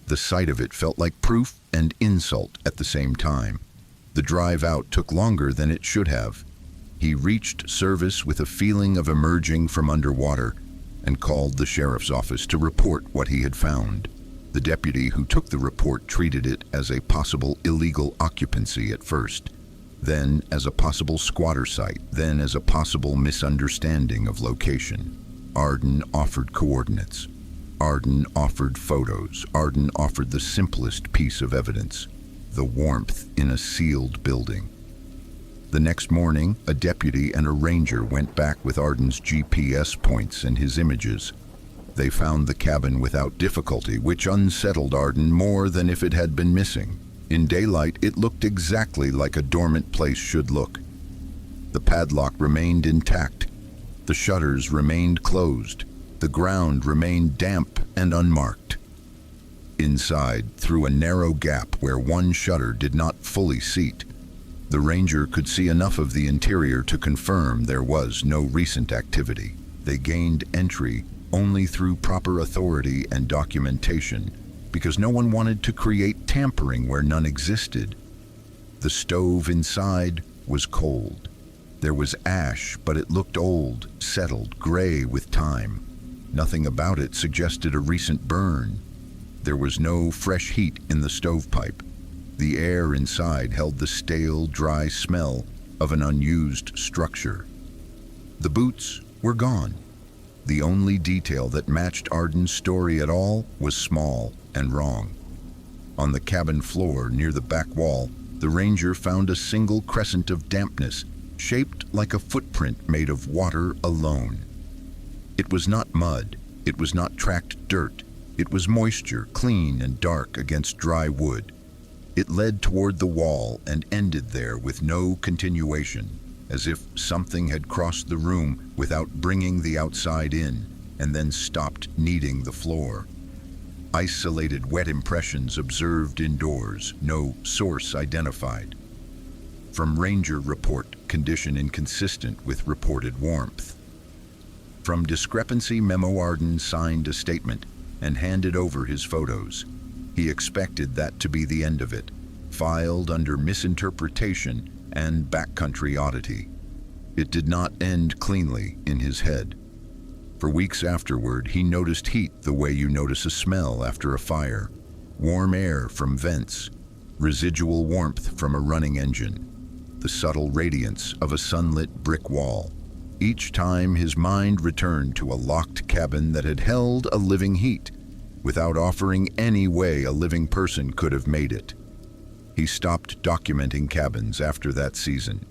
The sight of it felt like proof and insult at the same time. The drive out took longer than it should have. He reached service with a feeling of emerging from underwater and called the sheriff's office to report what he had found. The deputy who took the report treated it as a possible illegal occupancy at first, then as a possible squatter site, then as a possible misunderstanding of location. Arden offered coordinates. Arden offered photos. Arden offered the simplest piece of evidence: the warmth in a sealed building. The next morning, a deputy and a ranger went back with Arden's GPS points and his images. They found the cabin without difficulty, which unsettled Arden more than if it had been missing. In daylight, it looked exactly like a dormant place should look. The padlock remained intact. The shutters remained closed. The ground remained damp and unmarked. Inside, through a narrow gap where one shutter did not fully seat, the ranger could see enough of the interior to confirm there was no recent activity. They gained entry only through proper authority and documentation, because no one wanted to create tampering where none existed. The stove inside was cold. There was ash, but it looked old, settled, gray with time. Nothing about it suggested a recent burn. There was no fresh heat in the stovepipe. The air inside held the stale, dry smell of an unused structure. The boots were gone. The only detail that matched Arden's story at all was small and wrong. On the cabin floor near the back wall, the ranger found a single crescent of dampness, shaped like a footprint made of water alone. It was not mud. It was not tracked dirt. It was moisture, clean and dark against dry wood. It led toward the wall and ended there with no continuation, as if something had crossed the room without bringing the outside in, and then stopped kneading the floor. Isolated wet impressions observed indoors, no source identified. From Ranger report, condition inconsistent with reported warmth. From discrepancy memo, Arden signed a statement and handed over his photos. He expected that to be the end of it, filed under misinterpretation and backcountry oddity. It did not end cleanly in his head. For weeks afterward, he noticed heat the way you notice a smell after a fire. Warm air from vents, residual warmth from a running engine, the subtle radiance of a sunlit brick wall. Each time his mind returned to a locked cabin that had held a living heat, without offering any way a living person could have made it. He stopped documenting cabins after that season.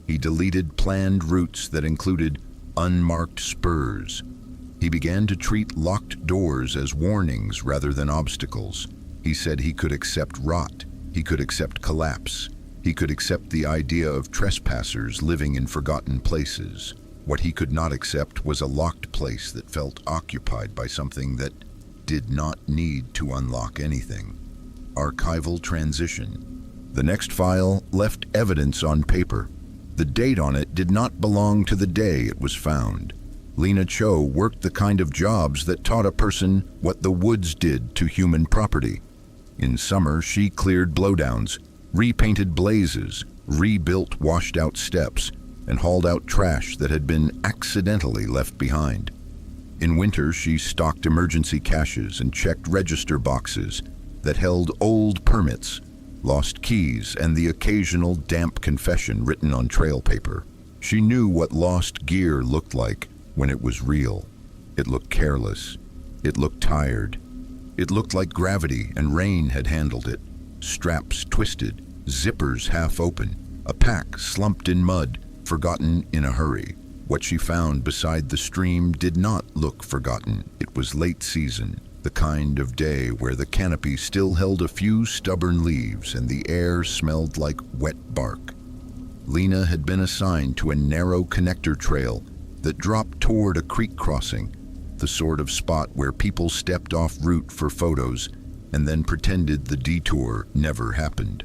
He deleted planned routes that included unmarked spurs. He began to treat locked doors as warnings rather than obstacles. He said he could accept rot. He could accept collapse. He could accept the idea of trespassers living in forgotten places. What he could not accept was a locked place that felt occupied by something that did not need to unlock anything. Archival transition. The next file left evidence on paper. The date on it did not belong to the day it was found. Lena Cho worked the kind of jobs that taught a person what the woods did to human property. In summer, she cleared blowdowns, repainted blazes, rebuilt washed-out steps, and hauled out trash that had been accidentally left behind. In winter, she stocked emergency caches and checked register boxes that held old permits, lost keys, and the occasional damp confession written on trail paper. She knew what lost gear looked like when it was real. It looked careless. It looked tired. It looked like gravity and rain had handled it. Straps twisted, zippers half open, a pack slumped in mud, forgotten in a hurry. What she found beside the stream did not look forgotten. It was late season, the kind of day where the canopy still held a few stubborn leaves and the air smelled like wet bark. Lena had been assigned to a narrow connector trail that dropped toward a creek crossing, the sort of spot where people stepped off route for photos and then pretended the detour never happened.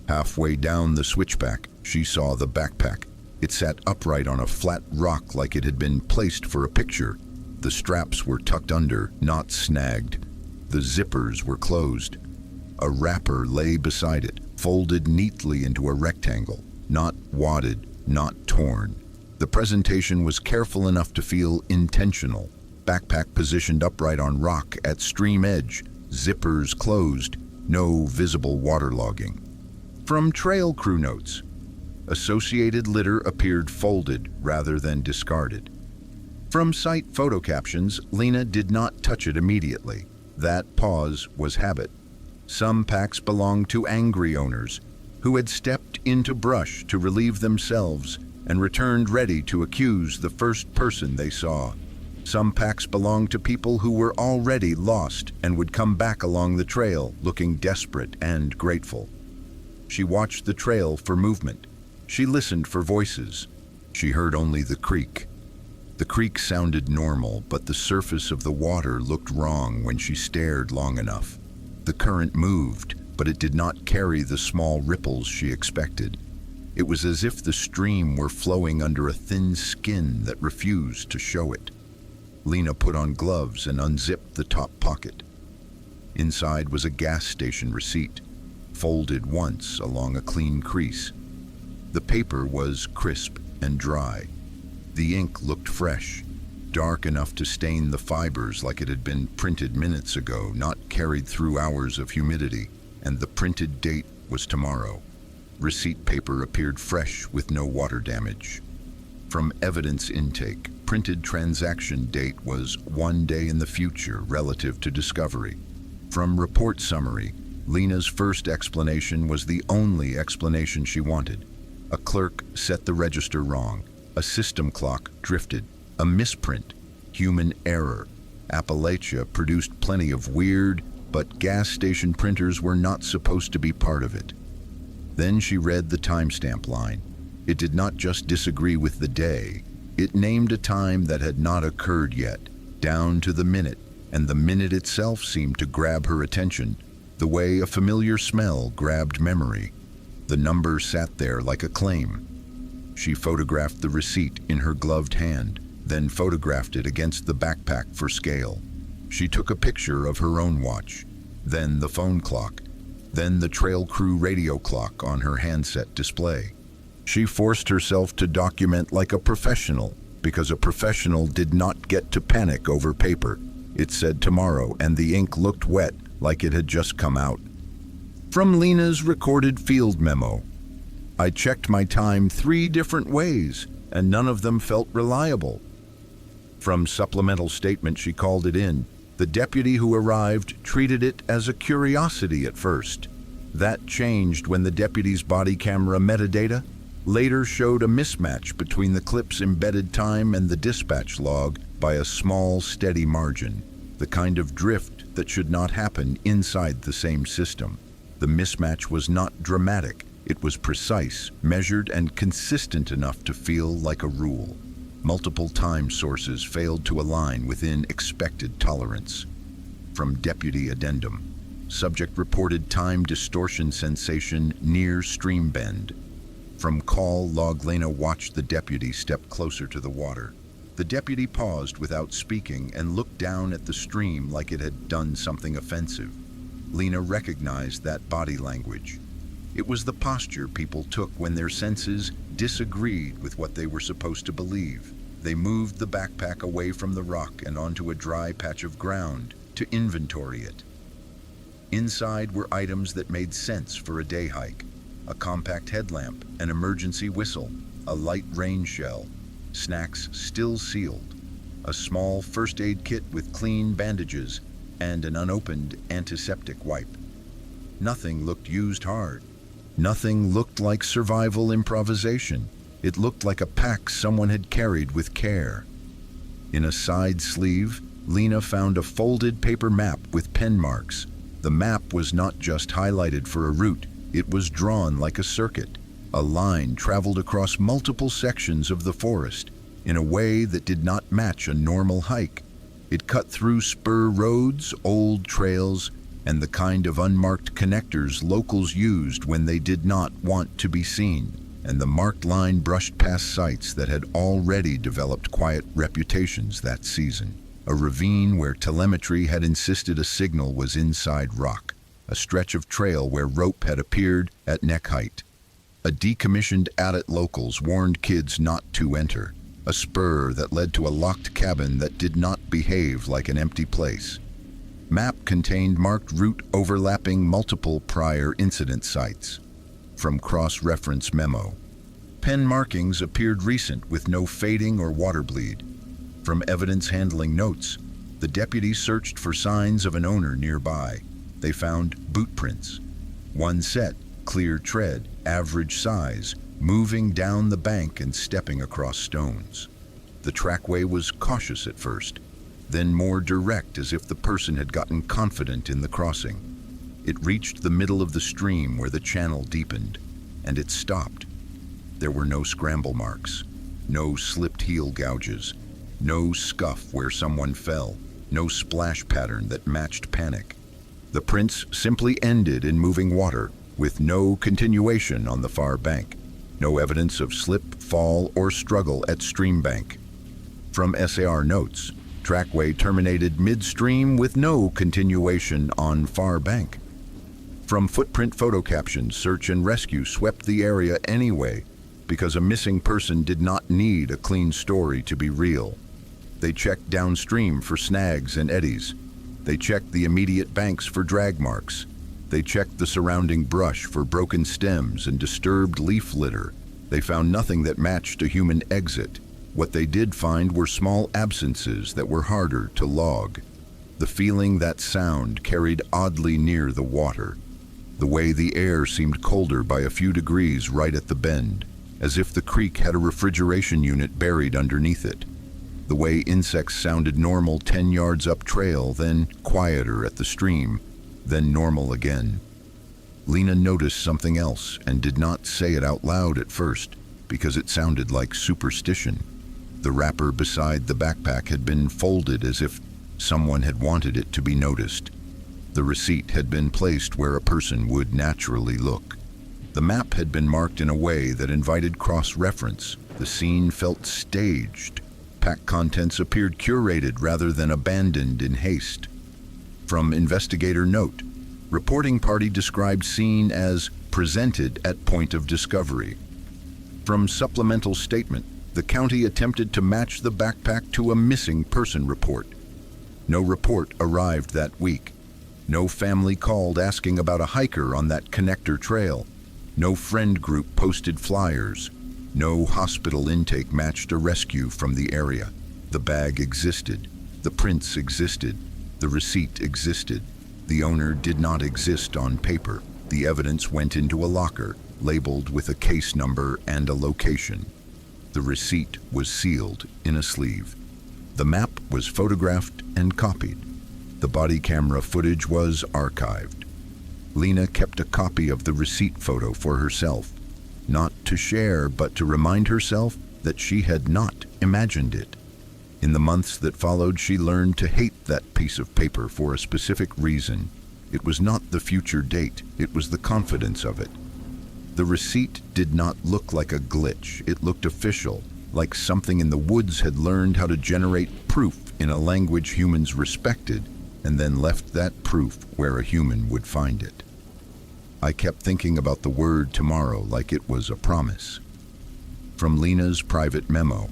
Halfway down the switchback, she saw the backpack. It sat upright on a flat rock like it had been placed for a picture. The straps were tucked under, not snagged. The zippers were closed. A wrapper lay beside it, folded neatly into a rectangle, not wadded, not torn. The presentation was careful enough to feel intentional. Backpack positioned upright on rock at stream edge, zippers closed, no visible waterlogging. From trail crew notes, associated litter appeared folded rather than discarded. From site photo captions, Lena did not touch it immediately. That pause was habit. Some packs belonged to angry owners who had stepped into brush to relieve themselves and returned ready to accuse the first person they saw. Some packs belonged to people who were already lost and would come back along the trail looking desperate and grateful. She watched the trail for movement. She listened for voices. She heard only the creek. The creek sounded normal, but the surface of the water looked wrong when she stared long enough. The current moved, but it did not carry the small ripples she expected. It was as if the stream were flowing under a thin skin that refused to show it. Lena put on gloves and unzipped the top pocket. Inside was a gas station receipt, folded once along a clean crease. The paper was crisp and dry. The ink looked fresh, dark enough to stain the fibers like it had been printed minutes ago, not carried through hours of humidity, and the printed date was tomorrow. Receipt paper appeared fresh with no water damage. From evidence intake, printed transaction date was 1 day in the future relative to discovery. From report summary, Lena's first explanation was the only explanation she wanted. A clerk set the register wrong. A system clock drifted. A misprint. Human error. Appalachia produced plenty of weird, but gas station printers were not supposed to be part of it. Then she read the timestamp line. It did not just disagree with the day. It named a time that had not occurred yet, down to the minute, and the minute itself seemed to grab her attention, the way a familiar smell grabbed memory. The number sat there like a claim. She photographed the receipt in her gloved hand, then photographed it against the backpack for scale. She took a picture of her own watch, then the phone clock, then the trail crew radio clock on her handset display. She forced herself to document like a professional, because a professional did not get to panic over paper. It said tomorrow, and the ink looked wet, like it had just come out. From Lena's recorded field memo, I checked my time 3 different ways, and none of them felt reliable. From supplemental statement, she called it in. The deputy who arrived treated it as a curiosity at first. That changed when the deputy's body camera metadata later showed a mismatch between the clip's embedded time and the dispatch log by a small, steady margin, the kind of drift that should not happen inside the same system. The mismatch was not dramatic. It was precise, measured, and consistent enough to feel like a rule. Multiple time sources failed to align within expected tolerance. From deputy addendum, subject reported time distortion sensation near stream bend. From call log, Lena watched the deputy step closer to the water. The deputy paused without speaking and looked down at the stream like it had done something offensive. Lena recognized that body language. It was the posture people took when their senses disagreed with what they were supposed to believe. They moved the backpack away from the rock and onto a dry patch of ground to inventory it. Inside were items that made sense for a day hike: a compact headlamp, an emergency whistle, a light rain shell, snacks still sealed, a small first aid kit with clean bandages, and an unopened antiseptic wipe. Nothing looked used hard. Nothing looked like survival improvisation. It looked like a pack someone had carried with care. In a side sleeve, Lena found a folded paper map with pen marks. The map was not just highlighted for a route, it was drawn like a circuit. A line traveled across multiple sections of the forest in a way that did not match a normal hike. It cut through spur roads, old trails, and the kind of unmarked connectors locals used when they did not want to be seen. And the marked line brushed past sites that had already developed quiet reputations that season. A ravine where telemetry had insisted a signal was inside rock. A stretch of trail where rope had appeared at neck height. A decommissioned adit locals warned kids not to enter. A spur that led to a locked cabin that did not behave like an empty place. Map contained marked route overlapping multiple prior incident sites. From cross-reference memo. Pen markings appeared recent with no fading or water bleed. From evidence handling notes, the deputies searched for signs of an owner nearby. They found boot prints. One set, clear tread, average size, moving down the bank and stepping across stones. The trackway was cautious at first, then more direct as if the person had gotten confident in the crossing. It reached the middle of the stream where the channel deepened, and it stopped. There were no scramble marks, no slipped heel gouges, no scuff where someone fell, no splash pattern that matched panic. The prints simply ended in moving water, with no continuation on the far bank. No evidence of slip, fall, or struggle at stream bank. From SAR notes, trackway terminated midstream with no continuation on far bank. From footprint photo captions, search and rescue swept the area anyway because a missing person did not need a clean story to be real. They checked downstream for snags and eddies. They checked the immediate banks for drag marks. They checked the surrounding brush for broken stems and disturbed leaf litter. They found nothing that matched a human exit. What they did find were small absences that were harder to log. The feeling that sound carried oddly near the water. The way the air seemed colder by a few degrees right at the bend, as if the creek had a refrigeration unit buried underneath it. The way insects sounded normal 10 yards up trail, then quieter at the stream, then normal again. Lena noticed something else and did not say it out loud at first because it sounded like superstition. The wrapper beside the backpack had been folded as if someone had wanted it to be noticed. The receipt had been placed where a person would naturally look. The map had been marked in a way that invited cross-reference. The scene felt staged. Pack contents appeared curated rather than abandoned in haste. From investigator note, reporting party described scene as presented at point of discovery. From supplemental statement, the county attempted to match the backpack to a missing person report. No report arrived that week. No family called asking about a hiker on that connector trail. No friend group posted flyers. No hospital intake matched a rescue from the area. The bag existed. The prints existed. The receipt existed. The owner did not exist on paper. The evidence went into a locker, labeled with a case number and a location. The receipt was sealed in a sleeve. The map was photographed and copied. The body camera footage was archived. Lena kept a copy of the receipt photo for herself, not to share, but to remind herself that she had not imagined it. In the months that followed, she learned to hate that piece of paper for a specific reason. It was not the future date, it was the confidence of it. The receipt did not look like a glitch, it looked official, like something in the woods had learned how to generate proof in a language humans respected, and then left that proof where a human would find it. I kept thinking about the word tomorrow like it was a promise. From Lena's private memo,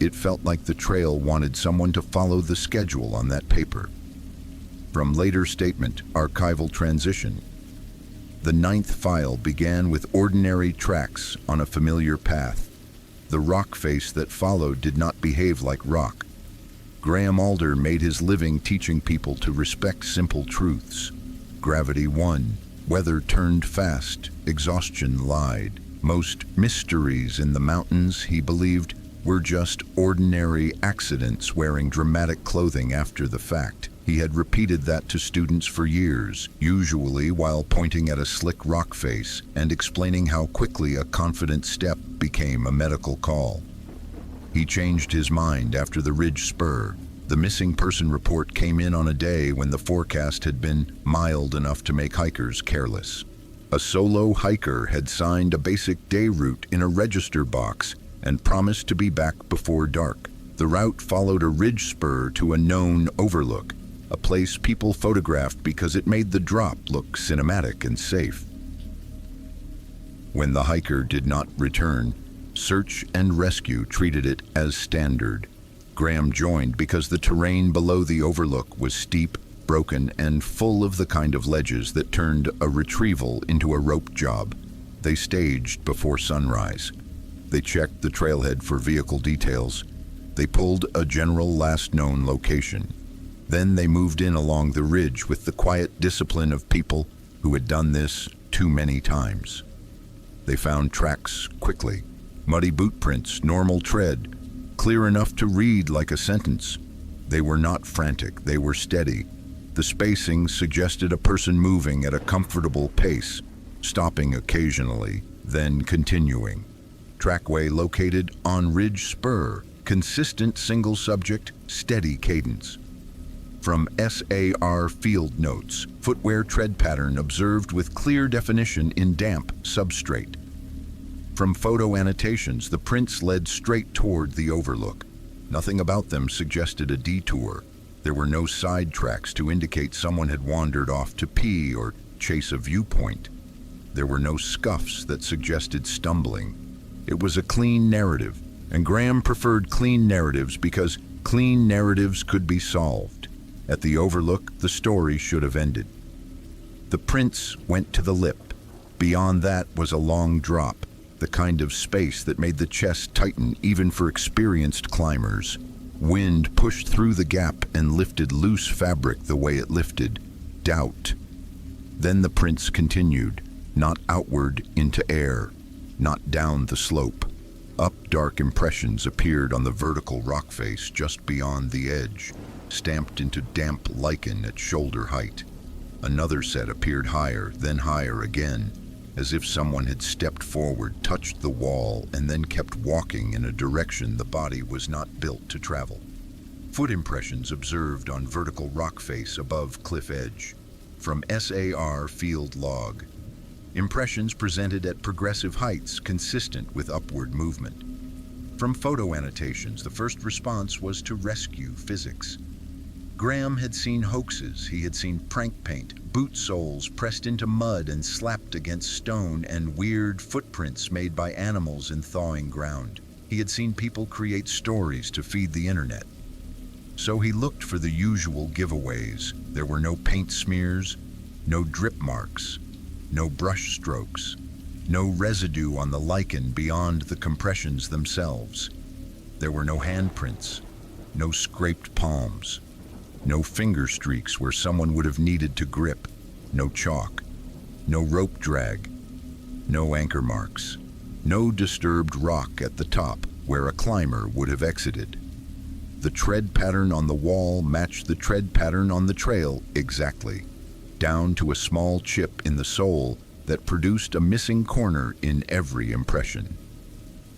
it felt like the trail wanted someone to follow the schedule on that paper. From later statement, archival transition. The 9th file began with ordinary tracks on a familiar path. The rock face that followed did not behave like rock. Graham Alder made his living teaching people to respect simple truths. Gravity won. Weather turned fast. Exhaustion lied. Most mysteries in the mountains, he believed, were just ordinary accidents wearing dramatic clothing after the fact. He had repeated that to students for years, usually while pointing at a slick rock face and explaining how quickly a confident step became a medical call. He changed his mind after the ridge spur. The missing person report came in on a day when the forecast had been mild enough to make hikers careless. A solo hiker had signed a basic day route in a register box and promised to be back before dark. The route followed a ridge spur to a known overlook, a place people photographed because it made the drop look cinematic and safe. When the hiker did not return, search and rescue treated it as standard. Graham joined because the terrain below the overlook was steep, broken, and full of the kind of ledges that turned a retrieval into a rope job. They staged before sunrise. They checked the trailhead for vehicle details. They pulled a general last known location. Then they moved in along the ridge with the quiet discipline of people who had done this too many times. They found tracks quickly. Muddy boot prints, normal tread, clear enough to read like a sentence. They were not frantic, they were steady. The spacing suggested a person moving at a comfortable pace, stopping occasionally, then continuing. Trackway located on ridge spur, consistent single subject, steady cadence. From SAR field notes, footwear tread pattern observed with clear definition in damp substrate. From photo annotations, the prints led straight toward the overlook. Nothing about them suggested a detour. There were no side tracks to indicate someone had wandered off to pee or chase a viewpoint. There were no scuffs that suggested stumbling. It was a clean narrative, and Graham preferred clean narratives because clean narratives could be solved. At the overlook, the story should have ended. The prints went to the lip. Beyond that was a long drop, the kind of space that made the chest tighten even for experienced climbers. Wind pushed through the gap and lifted loose fabric the way it lifted doubt. Then the prints continued, not outward into air, not down the slope. Up, dark impressions appeared on the vertical rock face just beyond the edge, stamped into damp lichen at shoulder height. Another set appeared higher, then higher again, as if someone had stepped forward, touched the wall, and then kept walking in a direction the body was not built to travel. Foot impressions observed on vertical rock face above cliff edge. From SAR field log. Impressions presented at progressive heights consistent with upward movement. From photo annotations, the first response was to rescue physics. Graham had seen hoaxes, he had seen prank paint, boot soles pressed into mud and slapped against stone, and weird footprints made by animals in thawing ground. He had seen people create stories to feed the internet. So he looked for the usual giveaways. There were no paint smears, no drip marks, no brush strokes, no residue on the lichen beyond the compressions themselves. There were no handprints, no scraped palms, no finger streaks where someone would have needed to grip, no chalk, no rope drag, no anchor marks, no disturbed rock at the top where a climber would have exited. The tread pattern on the wall matched the tread pattern on the trail exactly, down to a small chip in the sole that produced a missing corner in every impression.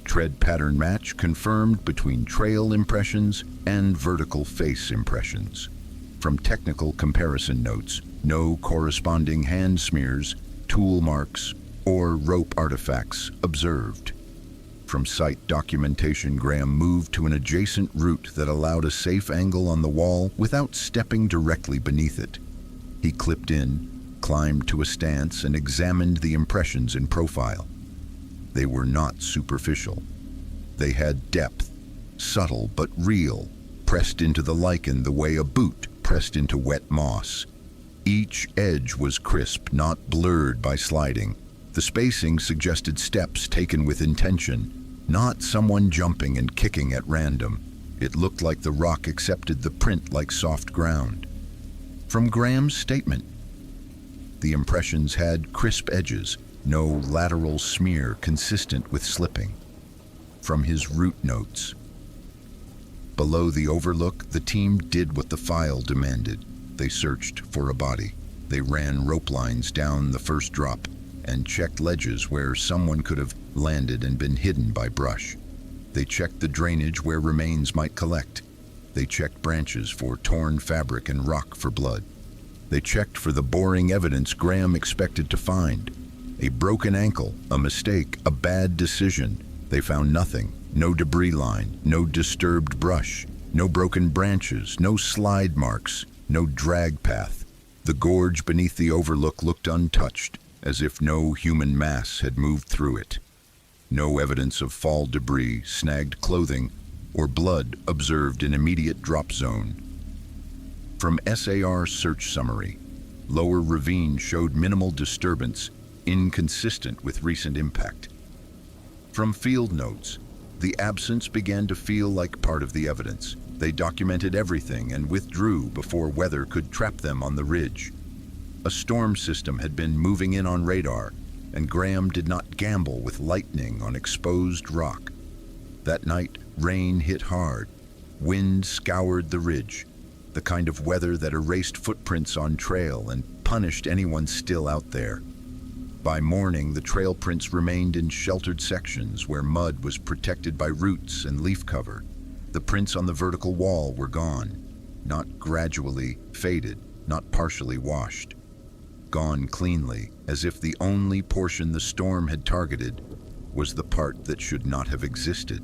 Tread pattern match confirmed between trail impressions and vertical face impressions. From technical comparison notes, no corresponding hand smears, tool marks, or rope artifacts observed. From site documentation, Graham moved to an adjacent route that allowed a safe angle on the wall without stepping directly beneath it. He clipped in, climbed to a stance, and examined the impressions in profile. They were not superficial. They had depth, subtle but real, pressed into the lichen the way a boot pressed into wet moss. Each edge was crisp, not blurred by sliding. The spacing suggested steps taken with intention, not someone jumping and kicking at random. It looked like the rock accepted the print like soft ground. From Graham's statement, the impressions had crisp edges, no lateral smear consistent with slipping. From his route notes. Below the overlook, the team did what the file demanded. They searched for a body. They ran rope lines down the first drop and checked ledges where someone could have landed and been hidden by brush. They checked the drainage where remains might collect. They checked branches for torn fabric and rock for blood. They checked for the boring evidence Graham expected to find. A broken ankle, a mistake, a bad decision. They found nothing. No debris line, no disturbed brush, no broken branches, no slide marks, no drag path. The gorge beneath the overlook looked untouched, as if no human mass had moved through it. No evidence of fall debris, snagged clothing, or blood observed in immediate drop zone. From SAR search summary, lower ravine showed minimal disturbance, inconsistent with recent impact. From field notes, the absence began to feel like part of the evidence. They documented everything and withdrew before weather could trap them on the ridge. A storm system had been moving in on radar, and Graham did not gamble with lightning on exposed rock. That night, rain hit hard. Wind scoured the ridge, the kind of weather that erased footprints on trail and punished anyone still out there. By morning, the trail prints remained in sheltered sections where mud was protected by roots and leaf cover. The prints on the vertical wall were gone, not gradually faded, not partially washed. Gone cleanly, as if the only portion the storm had targeted was the part that should not have existed.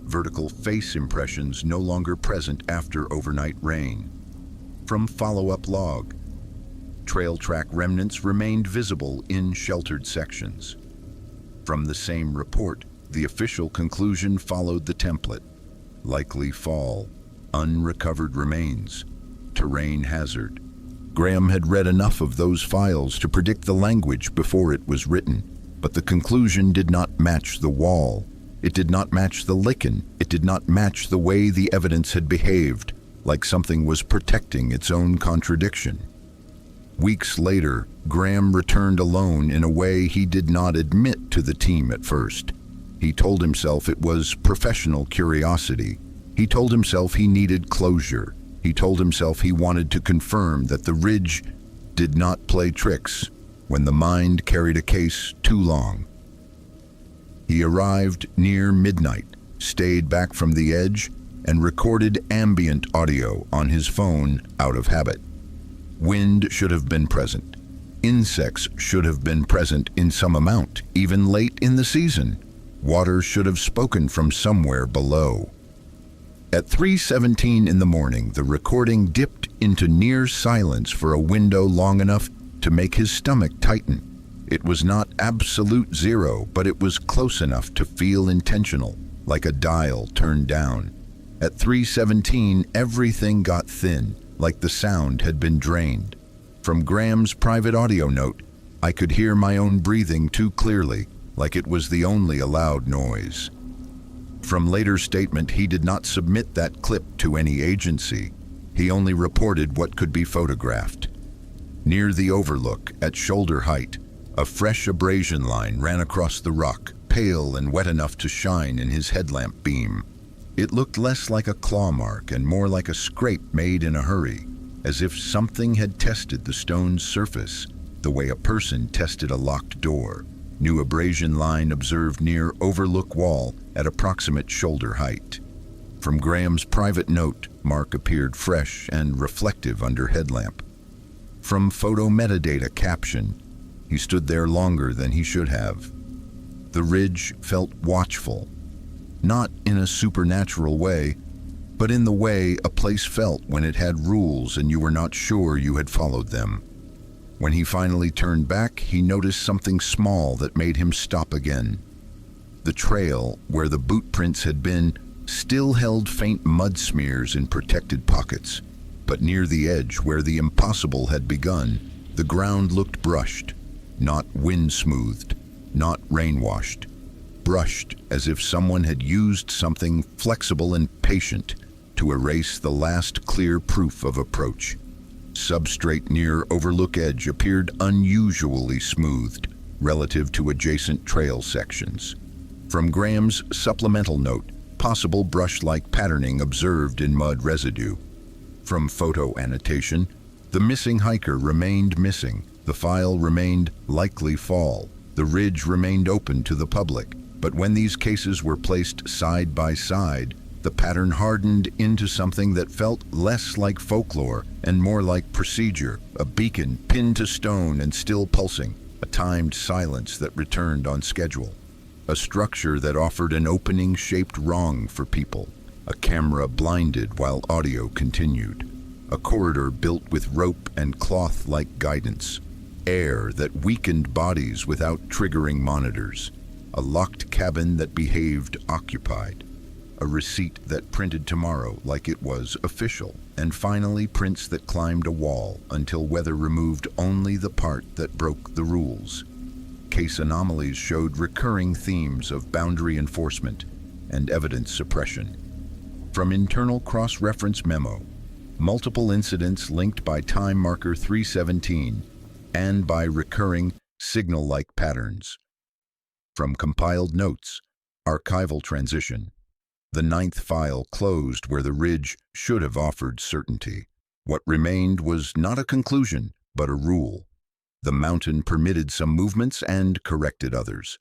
Vertical face impressions no longer present after overnight rain. From follow-up log, trail track remnants remained visible in sheltered sections. From the same report, the official conclusion followed the template. Likely fall, unrecovered remains, terrain hazard. Graham had read enough of those files to predict the language before it was written, but the conclusion did not match the wall. It did not match the lichen. It did not match the way the evidence had behaved, like something was protecting its own contradiction. Weeks later, Graham returned alone in a way he did not admit to the team at first. He told himself it was professional curiosity. He told himself he needed closure. He told himself he wanted to confirm that the ridge did not play tricks when the mind carried a case too long. He arrived near midnight, stayed back from the edge, and recorded ambient audio on his phone out of habit. Wind should have been present. Insects should have been present in some amount, even late in the season. Water should have spoken from somewhere below. At 3:17 in the morning, the recording dipped into near silence for a window long enough to make his stomach tighten. It was not absolute zero, but it was close enough to feel intentional, like a dial turned down. At 3:17, everything got thin, like the sound had been drained. From Graham's private audio note, I could hear my own breathing too clearly, like it was the only allowed noise. From later statement, he did not submit that clip to any agency. He only reported what could be photographed. Near the overlook, at shoulder height, a fresh abrasion line ran across the rock, pale and wet enough to shine in his headlamp beam. It looked less like a claw mark and more like a scrape made in a hurry, as if something had tested the stone's surface, the way a person tested a locked door. New abrasion line observed near overlook wall at approximate shoulder height. From Graham's private note, mark appeared fresh and reflective under headlamp. From photo metadata caption, he stood there longer than he should have. The ridge felt watchful, not in a supernatural way, but in the way a place felt when it had rules and you were not sure you had followed them. When he finally turned back, he noticed something small that made him stop again. The trail, where the boot prints had been, still held faint mud smears in protected pockets, but near the edge where the impossible had begun, the ground looked brushed, not wind-smoothed, not rain-washed. Brushed as if someone had used something flexible and patient to erase the last clear proof of approach. Substrate near overlook edge appeared unusually smoothed, relative to adjacent trail sections. From Graham's supplemental note, possible brush-like patterning observed in mud residue. From photo annotation, the missing hiker remained missing. The file remained likely fall. The ridge remained open to the public. But when these cases were placed side by side, the pattern hardened into something that felt less like folklore and more like procedure, a beacon pinned to stone and still pulsing, a timed silence that returned on schedule, a structure that offered an opening shaped wrong for people, a camera blinded while audio continued, a corridor built with rope and cloth-like guidance, air that weakened bodies without triggering monitors, a locked cabin that behaved occupied, a receipt that printed tomorrow like it was official, and finally prints that climbed a wall until weather removed only the part that broke the rules. Case anomalies showed recurring themes of boundary enforcement and evidence suppression. From internal cross-reference memo, multiple incidents linked by time marker 317 and by recurring signal-like patterns. From compiled notes, archival transition. The 9th file closed where the ridge should have offered certainty. What remained was not a conclusion, but a rule. The mountain permitted some movements and corrected others.